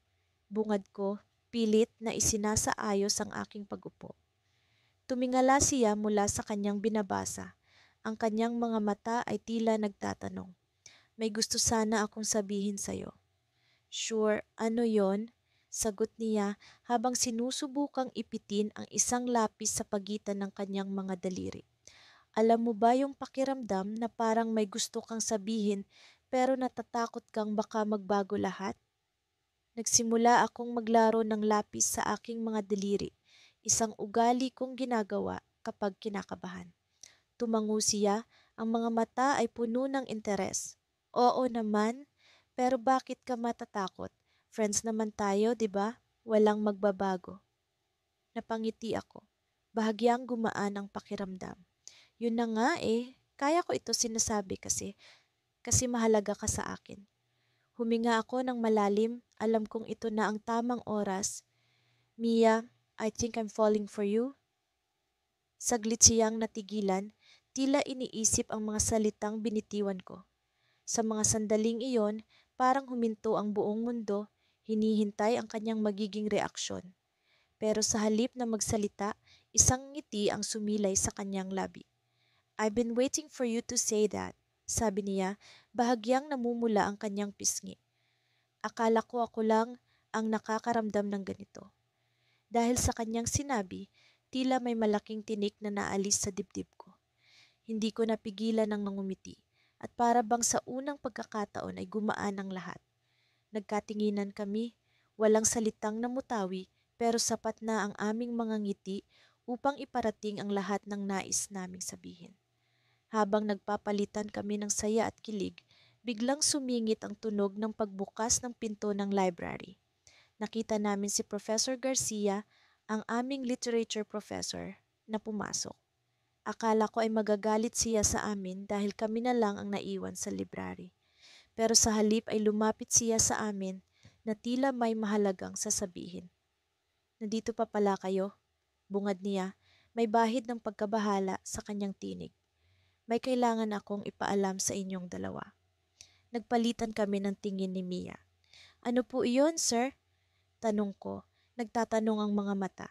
bungad ko, pilit na isinasaayos ang aking pag-upo. Tumingala siya mula sa kanyang binabasa. Ang kanyang mga mata ay tila nagtatanong. May gusto sana akong sabihin sa'yo. Sure, ano yon? Sagot niya habang sinusubukang ipitin ang isang lapis sa pagitan ng kanyang mga daliri. Alam mo ba yung pakiramdam na parang may gusto kang sabihin pero natatakot kang baka magbago lahat? Nagsimula akong maglaro ng lapis sa aking mga daliri, isang ugali kong ginagawa kapag kinakabahan. Tumango siya, ang mga mata ay puno ng interes. Oo naman, pero bakit ka matatakot? Friends naman tayo, di ba? Walang magbabago. Napangiti ako. Bahagyang gumaan ang pakiramdam. Yun na nga eh, kaya ko ito sinasabi kasi mahalaga ka sa akin. Huminga ako ng malalim, alam kong ito na ang tamang oras. Mia, I think I'm falling for you. Saglit siyang natigilan, tila iniisip ang mga salitang binitiwan ko. Sa mga sandaling iyon, parang huminto ang buong mundo, hinihintay ang kanyang magiging reaksyon. Pero sa halip na magsalita, isang ngiti ang sumilay sa kanyang labi. I've been waiting for you to say that, sabi niya, bahagyang namumula ang kanyang pisngi. Akala ko ako lang ang nakakaramdam ng ganito. Dahil sa kanyang sinabi, tila may malaking tinik na naalis sa dibdib ko. Hindi ko napigilan ng nangumiti at para bang sa unang pagkakataon ay gumaan ang lahat. Nagkatinginan kami, walang salitang namutawi pero sapat na ang aming mga ngiti upang iparating ang lahat ng nais naming sabihin. Habang nagpapalitan kami ng saya at kilig, biglang sumingit ang tunog ng pagbukas ng pinto ng library. Nakita namin si Professor Garcia, ang aming literature professor, na pumasok. Akala ko ay magagalit siya sa amin dahil kami na lang ang naiwan sa library. Pero sa halip ay lumapit siya sa amin na tila may mahalagang sasabihin. Nandito pa pala kayo, bungad niya, may bahid ng pagkabahala sa kanyang tinig. May kailangan akong ipaalam sa inyong dalawa. Nagpalitan kami ng tingin ni Mia. Ano po iyon, sir? Tanong ko, nagtatanong ang mga mata.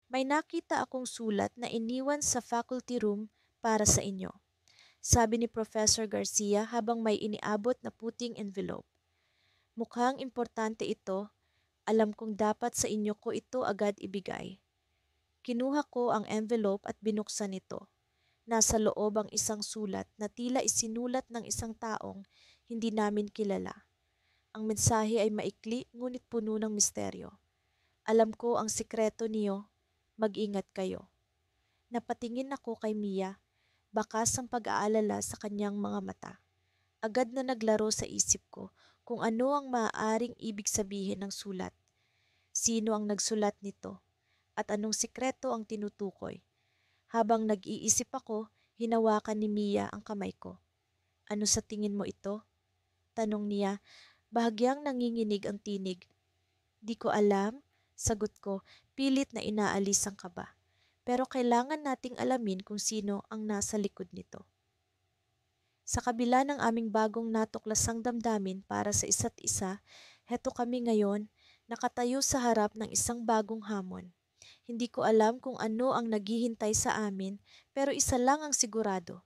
May nakita akong sulat na iniwan sa faculty room para sa inyo. Sabi ni Professor Garcia habang may iniabot na puting envelope. Mukhang importante ito. Alam kong dapat sa inyo ko ito agad ibigay. Kinuha ko ang envelope at binuksan ito. Nasa loob ang isang sulat na tila isinulat ng isang taong hindi namin kilala. Ang mensahe ay maikli ngunit puno ng misteryo. Alam ko ang sikreto niyo, mag-ingat kayo. Napatingin ako kay Mia, bakas ang pag-aalala sa kanyang mga mata. Agad na naglaro sa isip ko kung ano ang maaaring ibig sabihin ng sulat. Sino ang nagsulat nito at anong sikreto ang tinutukoy. Habang nag-iisip ako, hinawakan ni Mia ang kamay ko. Ano sa tingin mo ito? Tanong niya, bahagyang nanginginig ang tinig. Di ko alam, sagot ko, pilit na inaalis ang kaba. Pero kailangan nating alamin kung sino ang nasa likod nito. Sa kabila ng aming bagong natuklasang damdamin para sa isa't isa, heto kami ngayon, nakatayo sa harap ng isang bagong hamon. Hindi ko alam kung ano ang naghihintay sa amin, pero isa lang ang sigurado.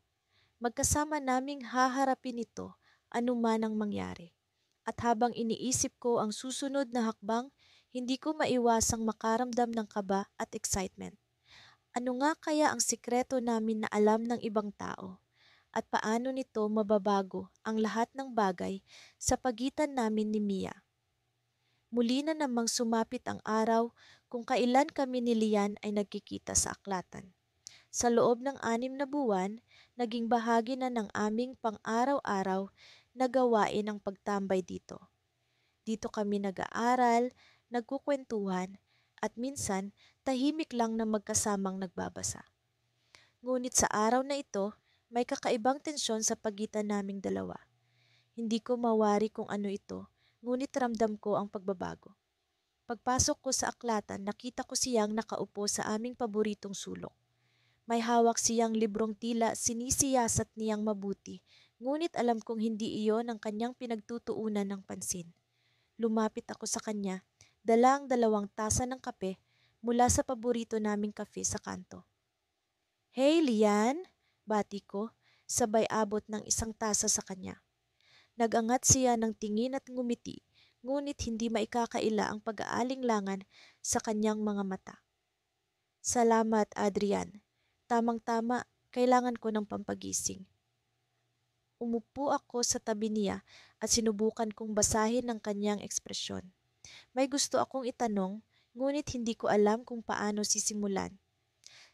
Magkasama naming haharapin ito, anuman ang mangyari. At habang iniisip ko ang susunod na hakbang, hindi ko maiwasang makaramdam ng kaba at excitement. Ano nga kaya ang sikreto namin na alam ng ibang tao? At paano nito mababago ang lahat ng bagay sa pagitan namin ni Mia? Muli na namang sumapit ang araw kung kailan kami ni Lian ay nagkikita sa aklatan. Sa loob ng 6 na buwan, naging bahagi na ng aming pang-araw-araw na gawain ang pagtambay dito. Dito kami nag-aaral, nagkukwentuhan, at minsan tahimik lang na magkasamang nagbabasa. Ngunit sa araw na ito, may kakaibang tensyon sa pagitan naming dalawa. Hindi ko mawari kung ano ito, ngunit ramdam ko ang pagbabago. Pagpasok ko sa aklatan, nakita ko siyang nakaupo sa aming paboritong sulok. May hawak siyang librong tila sinisiyasat niyang mabuti, ngunit alam kong hindi iyon ang kanyang pinagtutuunan ng pansin. Lumapit ako sa kanya, dala ang 2 tasa ng kape mula sa paborito naming kafe sa kanto. Hey, Lian! Bati ko, sabay abot ng 1 tasa sa kanya. Nagangat siya ng tingin at ngumiti, ngunit hindi maikakaila ang pag-aalinglangan sa kanyang mga mata. Salamat, Adrian. Tamang-tama, kailangan ko ng pampagising. Umupo ako sa tabi niya at sinubukan kong basahin ang kanyang ekspresyon. May gusto akong itanong, ngunit hindi ko alam kung paano sisimulan.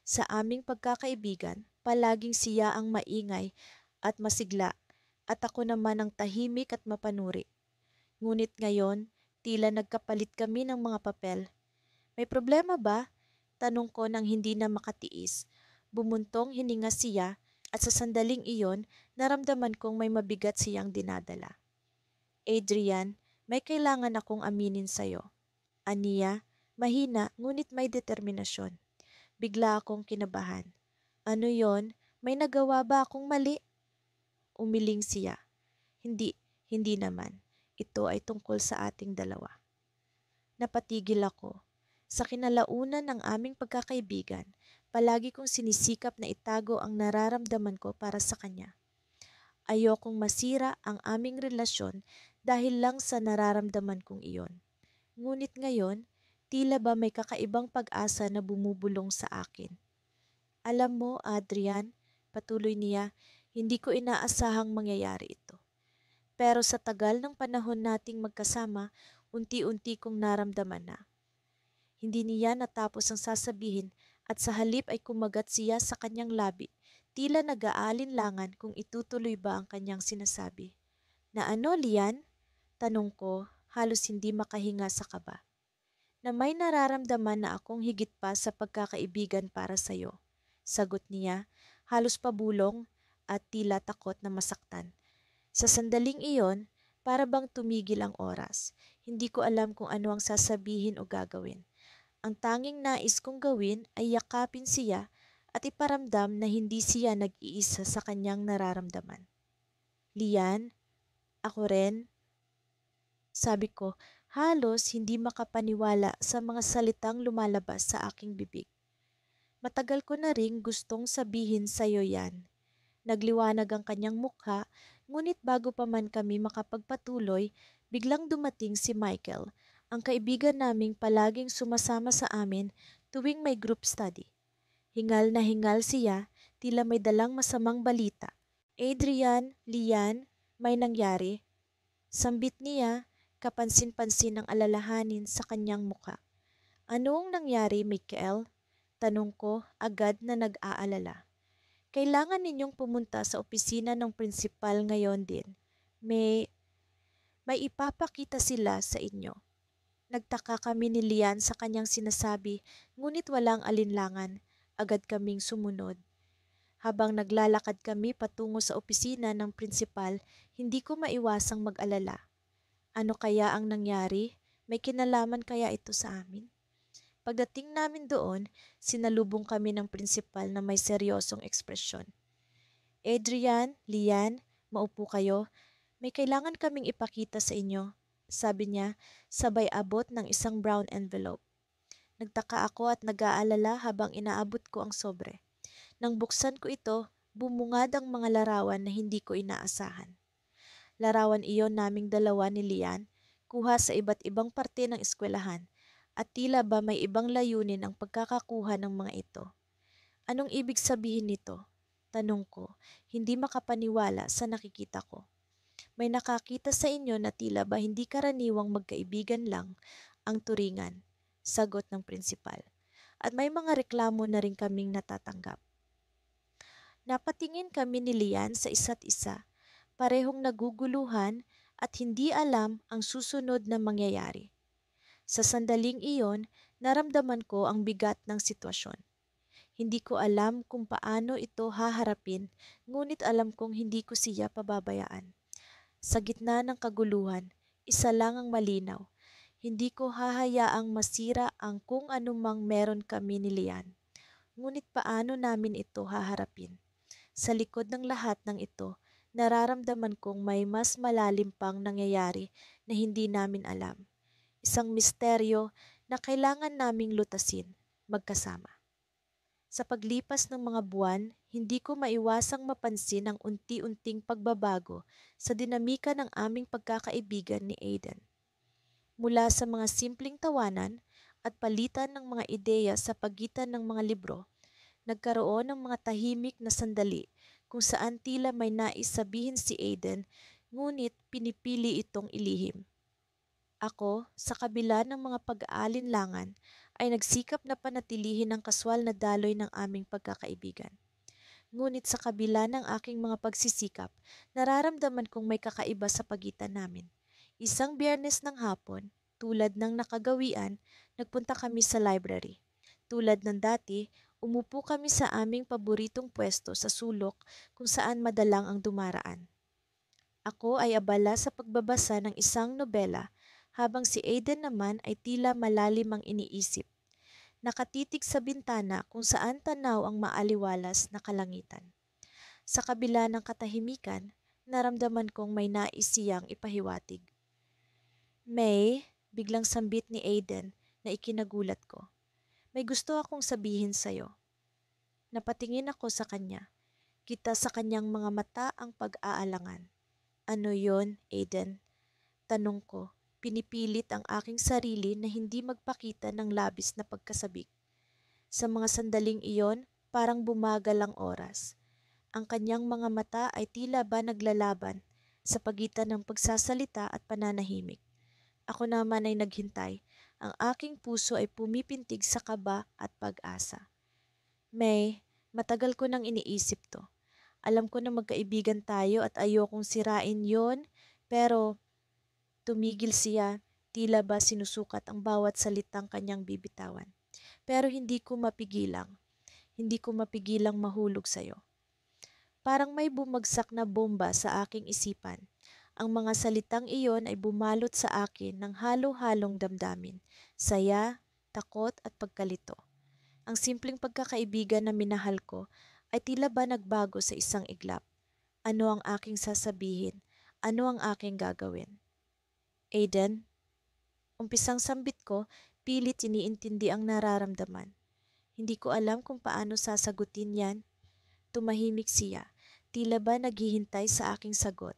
Sa aming pagkakaibigan, palaging siya ang maingay at masigla at ako naman ang tahimik at mapanuri. Ngunit ngayon, tila nagkapalit kami ng mga papel. May problema ba? Tanong ko nang hindi na makatiis. Bumuntong hininga siya at sa sandaling iyon, naramdaman kong may mabigat siyang dinadala. Adrian, may kailangan akong aminin sa'yo. Aniya, mahina ngunit may determinasyon. Bigla akong kinabahan. Ano yon? May nagawa ba akong mali? Umiling siya. Hindi, hindi naman. Ito ay tungkol sa ating dalawa. Napatigil ako. Sa kinalaunan ng aming pagkakaibigan, palagi kong sinisikap na itago ang nararamdaman ko para sa kanya. Ayokong masira ang aming relasyon dahil lang sa nararamdaman kong iyon. Ngunit ngayon, tila ba may kakaibang pag-asa na bumubulong sa akin. Alam mo, Adrian, patuloy niya, hindi ko inaasahang mangyayari ito. Pero sa tagal ng panahon nating magkasama, unti-unti kong naramdaman na. Hindi niya natapos ang sasabihin at sa halip ay kumagat siya sa kanyang labi, tila nag-aalinlangan kung itutuloy ba ang kanyang sinasabi. Na ano, Lian? Tanong ko, halos hindi makahinga sa kaba. Na may nararamdaman na akong higit pa sa pagkakaibigan para sa'yo. Sagot niya, halos pabulong at tila takot na masaktan. Sa sandaling iyon, para bang tumigil ang oras. Hindi ko alam kung ano ang sasabihin o gagawin. Ang tanging nais kong gawin ay yakapin siya at iparamdam na hindi siya nag-iisa sa kanyang nararamdaman. Lian, ako rin, sabi ko, halos hindi makapaniwala sa mga salitang lumalabas sa aking bibig. Matagal ko na ring gustong sabihin sa iyo yan. Nagliwanag ang kanyang mukha, ngunit bago pa man kami makapagpatuloy, biglang dumating si Michael, ang kaibigan naming palaging sumasama sa amin tuwing may group study. Hingal na hingal siya, tila may dalang masamang balita. Adrian, Lian, may nangyari. Sambit niya, kapansin-pansin ang alalahanin sa kanyang mukha. Anong nangyari, Michael? Tanong ko, agad na nag-aalala. Kailangan ninyong pumunta sa opisina ng prinsipal ngayon din. May ipapakita sila sa inyo. Nagtaka kami ni Lian sa kanyang sinasabi, ngunit walang alinlangan. Agad kaming sumunod. Habang naglalakad kami patungo sa opisina ng prinsipal, hindi ko maiwasang mag-alala. Ano kaya ang nangyari? May kinalaman kaya ito sa amin? Pagdating namin doon, sinalubong kami ng prinsipal na may seryosong ekspresyon. Adrian, Lian, maupo kayo. May kailangan kaming ipakita sa inyo, sabi niya, sabay abot ng isang brown envelope. Nagtaka ako at nag-aalala habang inaabot ko ang sobre. Nang buksan ko ito, bumungad ang mga larawan na hindi ko inaasahan. Larawan iyon naming dalawa ni Lian, kuha sa iba't ibang parte ng eskwelahan, at tila ba may ibang layunin ang pagkakakuha ng mga ito. Anong ibig sabihin nito? Tanong ko, hindi makapaniwala sa nakikita ko. May nakakita sa inyo na tila ba hindi karaniwang magkaibigan lang ang turingan, sagot ng prinsipal. At may mga reklamo na rin kaming natatanggap. Napatingin kami ni Lian sa isa't isa, parehong naguguluhan at hindi alam ang susunod na mangyayari. Sa sandaling iyon, naramdaman ko ang bigat ng sitwasyon. Hindi ko alam kung paano ito haharapin, ngunit alam kong hindi ko siya pababayaan. Sa gitna ng kaguluhan, isa lang ang malinaw. Hindi ko hahayaang masira ang kung anumang meron kami ni Lian. Ngunit paano namin ito haharapin? Sa likod ng lahat ng ito, nararamdaman kong may mas malalim pang nangyayari na hindi namin alam. Isang misteryo na kailangan naming lutasin magkasama. Sa paglipas ng mga buwan, hindi ko maiwasang mapansin ang unti-unting pagbabago sa dinamika ng aming pagkakaibigan ni Aiden. Mula sa mga simpleng tawanan at palitan ng mga ideya sa pagitan ng mga libro, nagkaroon ng mga tahimik na sandali kung saan tila may nais sabihin si Aiden, ngunit pinipili itong ilihim. Ako, sa kabila ng mga pag-aalinlangan, ay nagsikap na panatilihin ang kaswal na daloy ng aming pagkakaibigan. Ngunit sa kabila ng aking mga pagsisikap, nararamdaman kong may kakaiba sa pagitan namin. Isang Biyernes ng hapon, tulad ng nakagawian, nagpunta kami sa library. Tulad ng dati, umupo kami sa aming paboritong pwesto sa sulok kung saan madalang ang dumaraan. Ako ay abala sa pagbabasa ng isang nobela habang si Aiden naman ay tila malalim ang iniisip. Nakatitig sa bintana kung saan tanaw ang maaliwalas na kalangitan. Sa kabila ng katahimikan, naramdaman kong may nais siyang ipahiwatig. May, biglang sambit ni Aiden na ikinagulat ko. May gusto akong sabihin sa'yo. Napatingin ako sa kanya. Kita sa kanyang mga mata ang pag-aalangan. Ano yon, Aiden? Tanong ko, pinipilit ang aking sarili na hindi magpakita ng labis na pagkasabik. Sa mga sandaling iyon, parang bumagal ang oras. Ang kanyang mga mata ay tila ba naglalaban sa pagitan ng pagsasalita at pananahimik. Ako naman ay naghintay. Ang aking puso ay pumipintig sa kaba at pag-asa. May, matagal ko nang iniisip to. Alam ko na magkaibigan tayo at ayokong sirain yon, pero tumigil siya, tila ba sinusukat ang bawat salitang kanyang bibitawan. Pero hindi ko mapigilang mahulog sa'yo. Parang may bumagsak na bomba sa aking isipan. Ang mga salitang iyon ay bumalot sa akin ng halo-halong damdamin, saya, takot at pagkalito. Ang simpleng pagkakaibigan na minahal ko ay tila ba nagbago sa isang iglap. Ano ang aking sasabihin? Ano ang aking gagawin? Aiden, umpisang sambit ko, pilit iniintindi ang nararamdaman. Hindi ko alam kung paano sasagutin yan. Tumahimik siya, tila ba naghihintay sa aking sagot.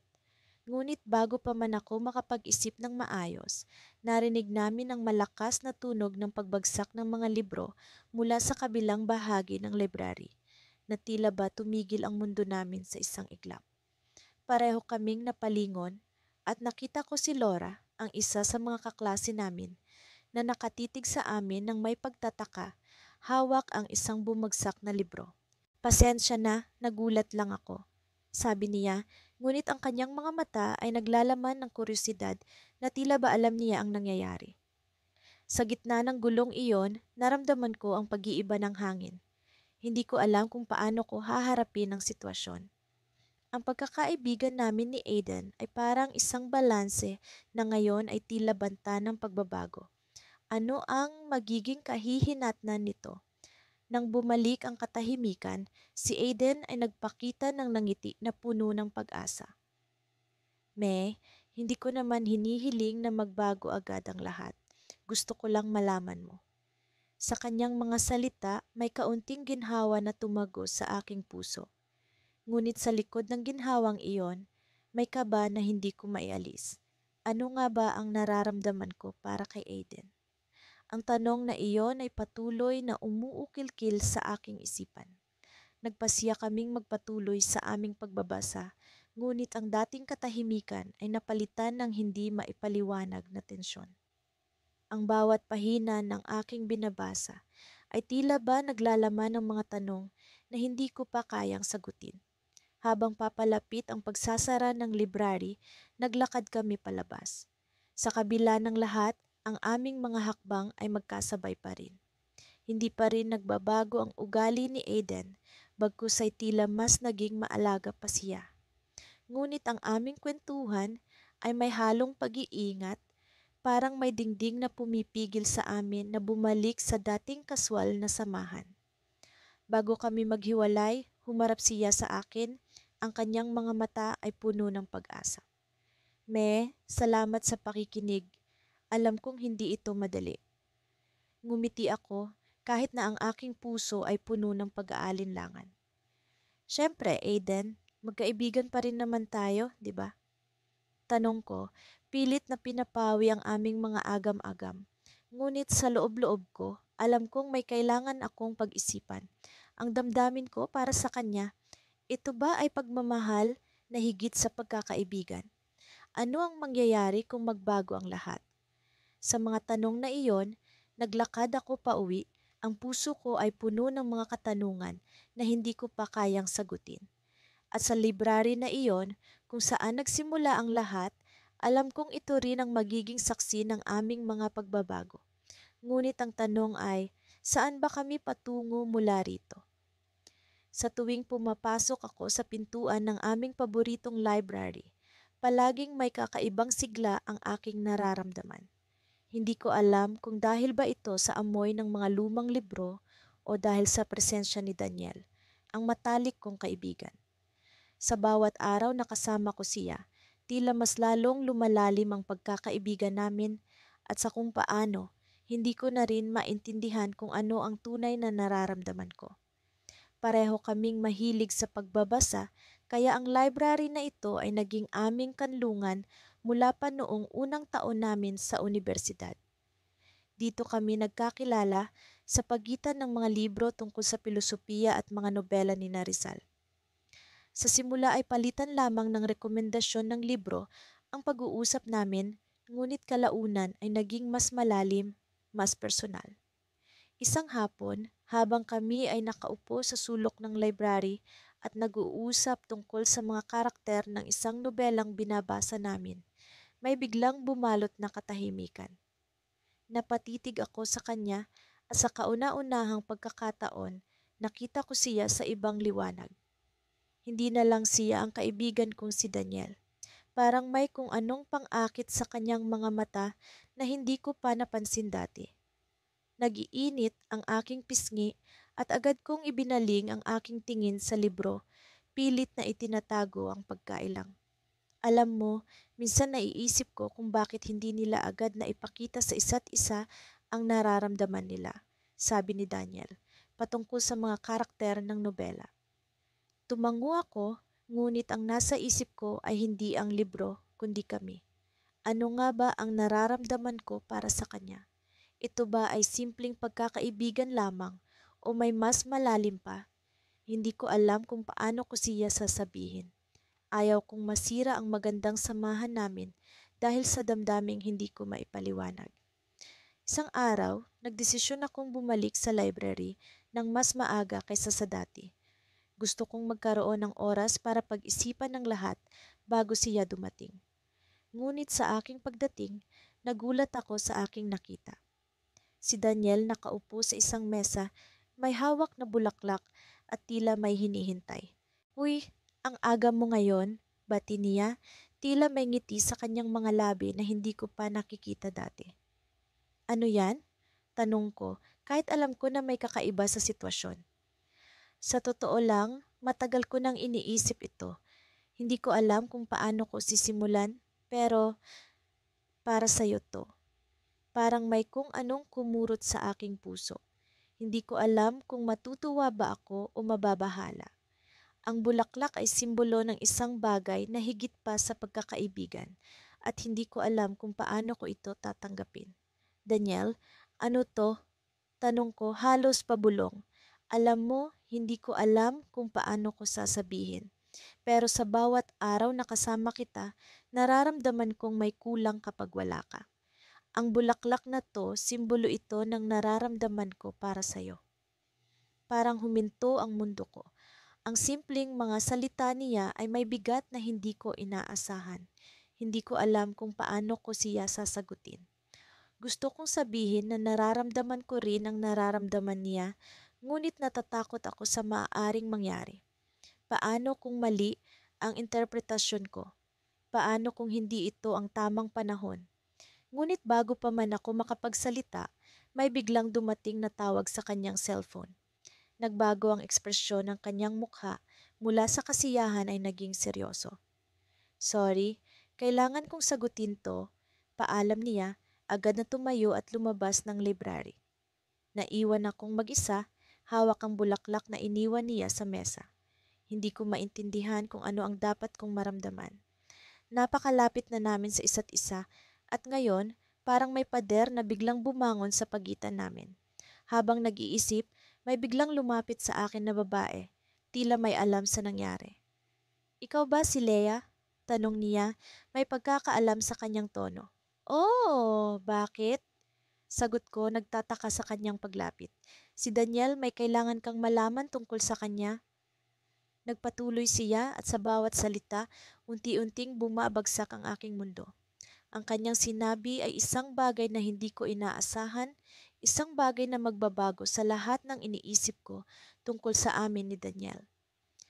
Ngunit bago pa man ako makapag-isip ng maayos, narinig namin ang malakas na tunog ng pagbagsak ng mga libro mula sa kabilang bahagi ng library, na tila ba tumigil ang mundo namin sa isang iglap. Pareho kaming napalingon at nakita ko si Laura, ang isa sa mga kaklase namin, na nakatitig sa amin ng may pagtataka, hawak ang isang bumagsak na libro. Pasensya na, nagulat lang ako, sabi niya, ngunit ang kanyang mga mata ay naglalaman ng kuryosidad na tila ba alam niya ang nangyayari. Sa gitna ng gulong iyon, naramdaman ko ang pag-iiba ng hangin. Hindi ko alam kung paano ko haharapin ang sitwasyon. Ang pagkakaibigan namin ni Aiden ay parang isang balanse na ngayon ay tila banta ng pagbabago. Ano ang magiging kahihinatnan nito? Nang bumalik ang katahimikan, si Aiden ay nagpakita ng nangiti na puno ng pag-asa. Hindi ko naman hinihiling na magbago agad ang lahat. Gusto ko lang malaman mo. Sa kanyang mga salita, may kaunting ginhawa na tumagos sa aking puso. Ngunit sa likod ng ginhawang iyon, may kaba na hindi ko maialis. Ano nga ba ang nararamdaman ko para kay Aiden? Ang tanong na iyon ay patuloy na umuukil-kil sa aking isipan. Nagpasiya kaming magpatuloy sa aming pagbabasa, ngunit ang dating katahimikan ay napalitan ng hindi maipaliwanag na tensyon. Ang bawat pahina ng aking binabasa ay tila ba naglalaman ng mga tanong na hindi ko pa kayang sagutin. Habang papalapit ang pagsasara ng library, naglakad kami palabas. Sa kabila ng lahat, ang aming mga hakbang ay magkasabay pa rin. Hindi pa rin nagbabago ang ugali ni Aiden, bagkus ay tila mas naging maalaga pa siya. Ngunit ang aming kwentuhan ay may halong pag-iingat, parang may dingding na pumipigil sa amin na bumalik sa dating kaswal na samahan. Bago kami maghiwalay, humarap siya sa akin, ang kanyang mga mata ay puno ng pag-asa. Salamat sa pakikinig. Alam kong hindi ito madali. Ngumiti ako kahit na ang aking puso ay puno ng pag-aalinlangan. Siyempre, Aiden, magkaibigan pa rin naman tayo, di ba? Tanong ko, pilit na pinapawi ang aming mga agam-agam. Ngunit sa loob-loob ko, alam kong may kailangan akong pag-isipan. Ang damdamin ko para sa kanya, ito ba ay pagmamahal na higit sa pagkakaibigan? Ano ang mangyayari kung magbago ang lahat? Sa mga tanong na iyon, naglakad ako pauwi. Ang puso ko ay puno ng mga katanungan na hindi ko pa kayang sagutin. At sa library na iyon, kung saan nagsimula ang lahat, alam kong ito rin ang magiging saksi ng aming mga pagbabago. Ngunit ang tanong ay, Saan ba kami patungo mula rito? Sa tuwing pumapasok ako sa pintuan ng aming paboritong library, palaging may kakaibang sigla ang aking nararamdaman. Hindi ko alam kung dahil ba ito sa amoy ng mga lumang libro o dahil sa presensya ni Daniel, ang matalik kong kaibigan. Sa bawat araw na kasama ko siya, tila mas lalong lumalalim ang pagkakaibigan namin at sa kung paano, hindi ko na rin maintindihan kung ano ang tunay na nararamdaman ko. Pareho kaming mahilig sa pagbabasa, kaya ang library na ito ay naging aming kanlungan mula pa noong unang taon namin sa unibersidad. Dito kami nagkakilala sa pagitan ng mga libro tungkol sa pilosopiya at mga nobela ni Rizal. Sa simula ay palitan lamang ng rekomendasyon ng libro ang pag-uusap namin, ngunit kalaunan ay naging mas malalim, mas personal. Isang hapon, habang kami ay nakaupo sa sulok ng library at nag-uusap tungkol sa mga karakter ng isang nobelang binabasa namin, may biglang bumalot na katahimikan. Napatitig ako sa kanya at sa kauna-unahang pagkakataon, nakita ko siya sa ibang liwanag. Hindi na lang siya ang kaibigan kong si Daniel. Parang may kung anong pang-akit sa kanyang mga mata na hindi ko pa napansin dati. Nag-iinit ang aking pisngi at agad kong ibinaling ang aking tingin sa libro, pilit na itinatago ang pagkailang. Alam mo, minsan naiisip ko kung bakit hindi nila agad na ipakita sa isa't isa ang nararamdaman nila, sabi ni Daniel, patungkol sa mga karakter ng nobela. Tumango ako, ngunit ang nasa isip ko ay hindi ang libro, kundi kami. Ano nga ba ang nararamdaman ko para sa kanya? Ito ba ay simpleng pagkakaibigan lamang o may mas malalim pa? Hindi ko alam kung paano ko siya sasabihin. Ayaw kong masira ang magandang samahan namin dahil sa damdaming hindi ko maipaliwanag. Isang araw, nagdesisyon akong bumalik sa library ng mas maaga kaysa sa dati. Gusto kong magkaroon ng oras para pag-isipan ng lahat bago siya dumating. Ngunit sa aking pagdating, nagulat ako sa aking nakita. Si Daniel nakaupo sa isang mesa, may hawak na bulaklak at tila may hinihintay. Uy, ang aga mo ngayon, bati niya, tila may ngiti sa kanyang mga labi na hindi ko pa nakikita dati. Ano yan? Tanong ko, kahit alam ko na may kakaiba sa sitwasyon. Sa totoo lang, matagal ko nang iniisip ito. Hindi ko alam kung paano ko sisimulan, pero para sa'yo to. Parang may kung anong kumurot sa aking puso. Hindi ko alam kung matutuwa ba ako o mababahala. Ang bulaklak ay simbolo ng isang bagay na higit pa sa pagkakaibigan at hindi ko alam kung paano ko ito tatanggapin. Daniel, ano to? Tanong ko halos pabulong. Alam mo, hindi ko alam kung paano ko sasabihin. Pero sa bawat araw na kasama kita, nararamdaman kong may kulang kapag wala ka. Ang bulaklak na to, simbolo ito ng nararamdaman ko para sa'yo. Parang huminto ang mundo ko. Ang simpleng mga salita niya ay may bigat na hindi ko inaasahan. Hindi ko alam kung paano ko siya sasagutin. Gusto kong sabihin na nararamdaman ko rin ang nararamdaman niya, ngunit natatakot ako sa maaaring mangyari. Paano kung mali ang interpretasyon ko? Paano kung hindi ito ang tamang panahon? Ngunit bago pa man ako makapagsalita, may biglang dumating na tawag sa kanyang cellphone. Nagbago ang ekspresyon ng kanyang mukha, mula sa kasiyahan ay naging seryoso. Sorry, kailangan kong sagutin to, paalam niya, agad na tumayo at lumabas ng library. Naiwan akong mag-isa, hawak ang bulaklak na iniwan niya sa mesa. Hindi ko maintindihan kung ano ang dapat kong maramdaman. Napakalapit na namin sa isa't isa at ngayon parang may pader na biglang bumangon sa pagitan namin. Habang nag-iisip, may biglang lumapit sa akin na babae, tila may alam sa nangyari. Ikaw ba si Leah? Tanong niya, may pagkakaalam sa kanyang tono. Oh, bakit? Sagot ko, nagtataka sa kanyang paglapit. Si Daniel, may kailangan kang malaman tungkol sa kanya. Nagpatuloy siya at sa bawat salita, unti-unting bumabagsak ang aking mundo. Ang kanyang sinabi ay isang bagay na hindi ko inaasahan, Isang bagay na magbabago sa lahat ng iniisip ko tungkol sa amin ni Daniel.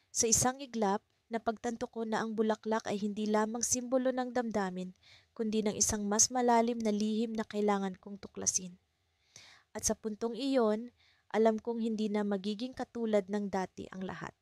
Sa isang iglap, napagtanto ko na ang bulaklak ay hindi lamang simbolo ng damdamin, kundi ng isang mas malalim na lihim na kailangan kong tuklasin. At sa puntong iyon, alam kong hindi na magiging katulad ng dati ang lahat.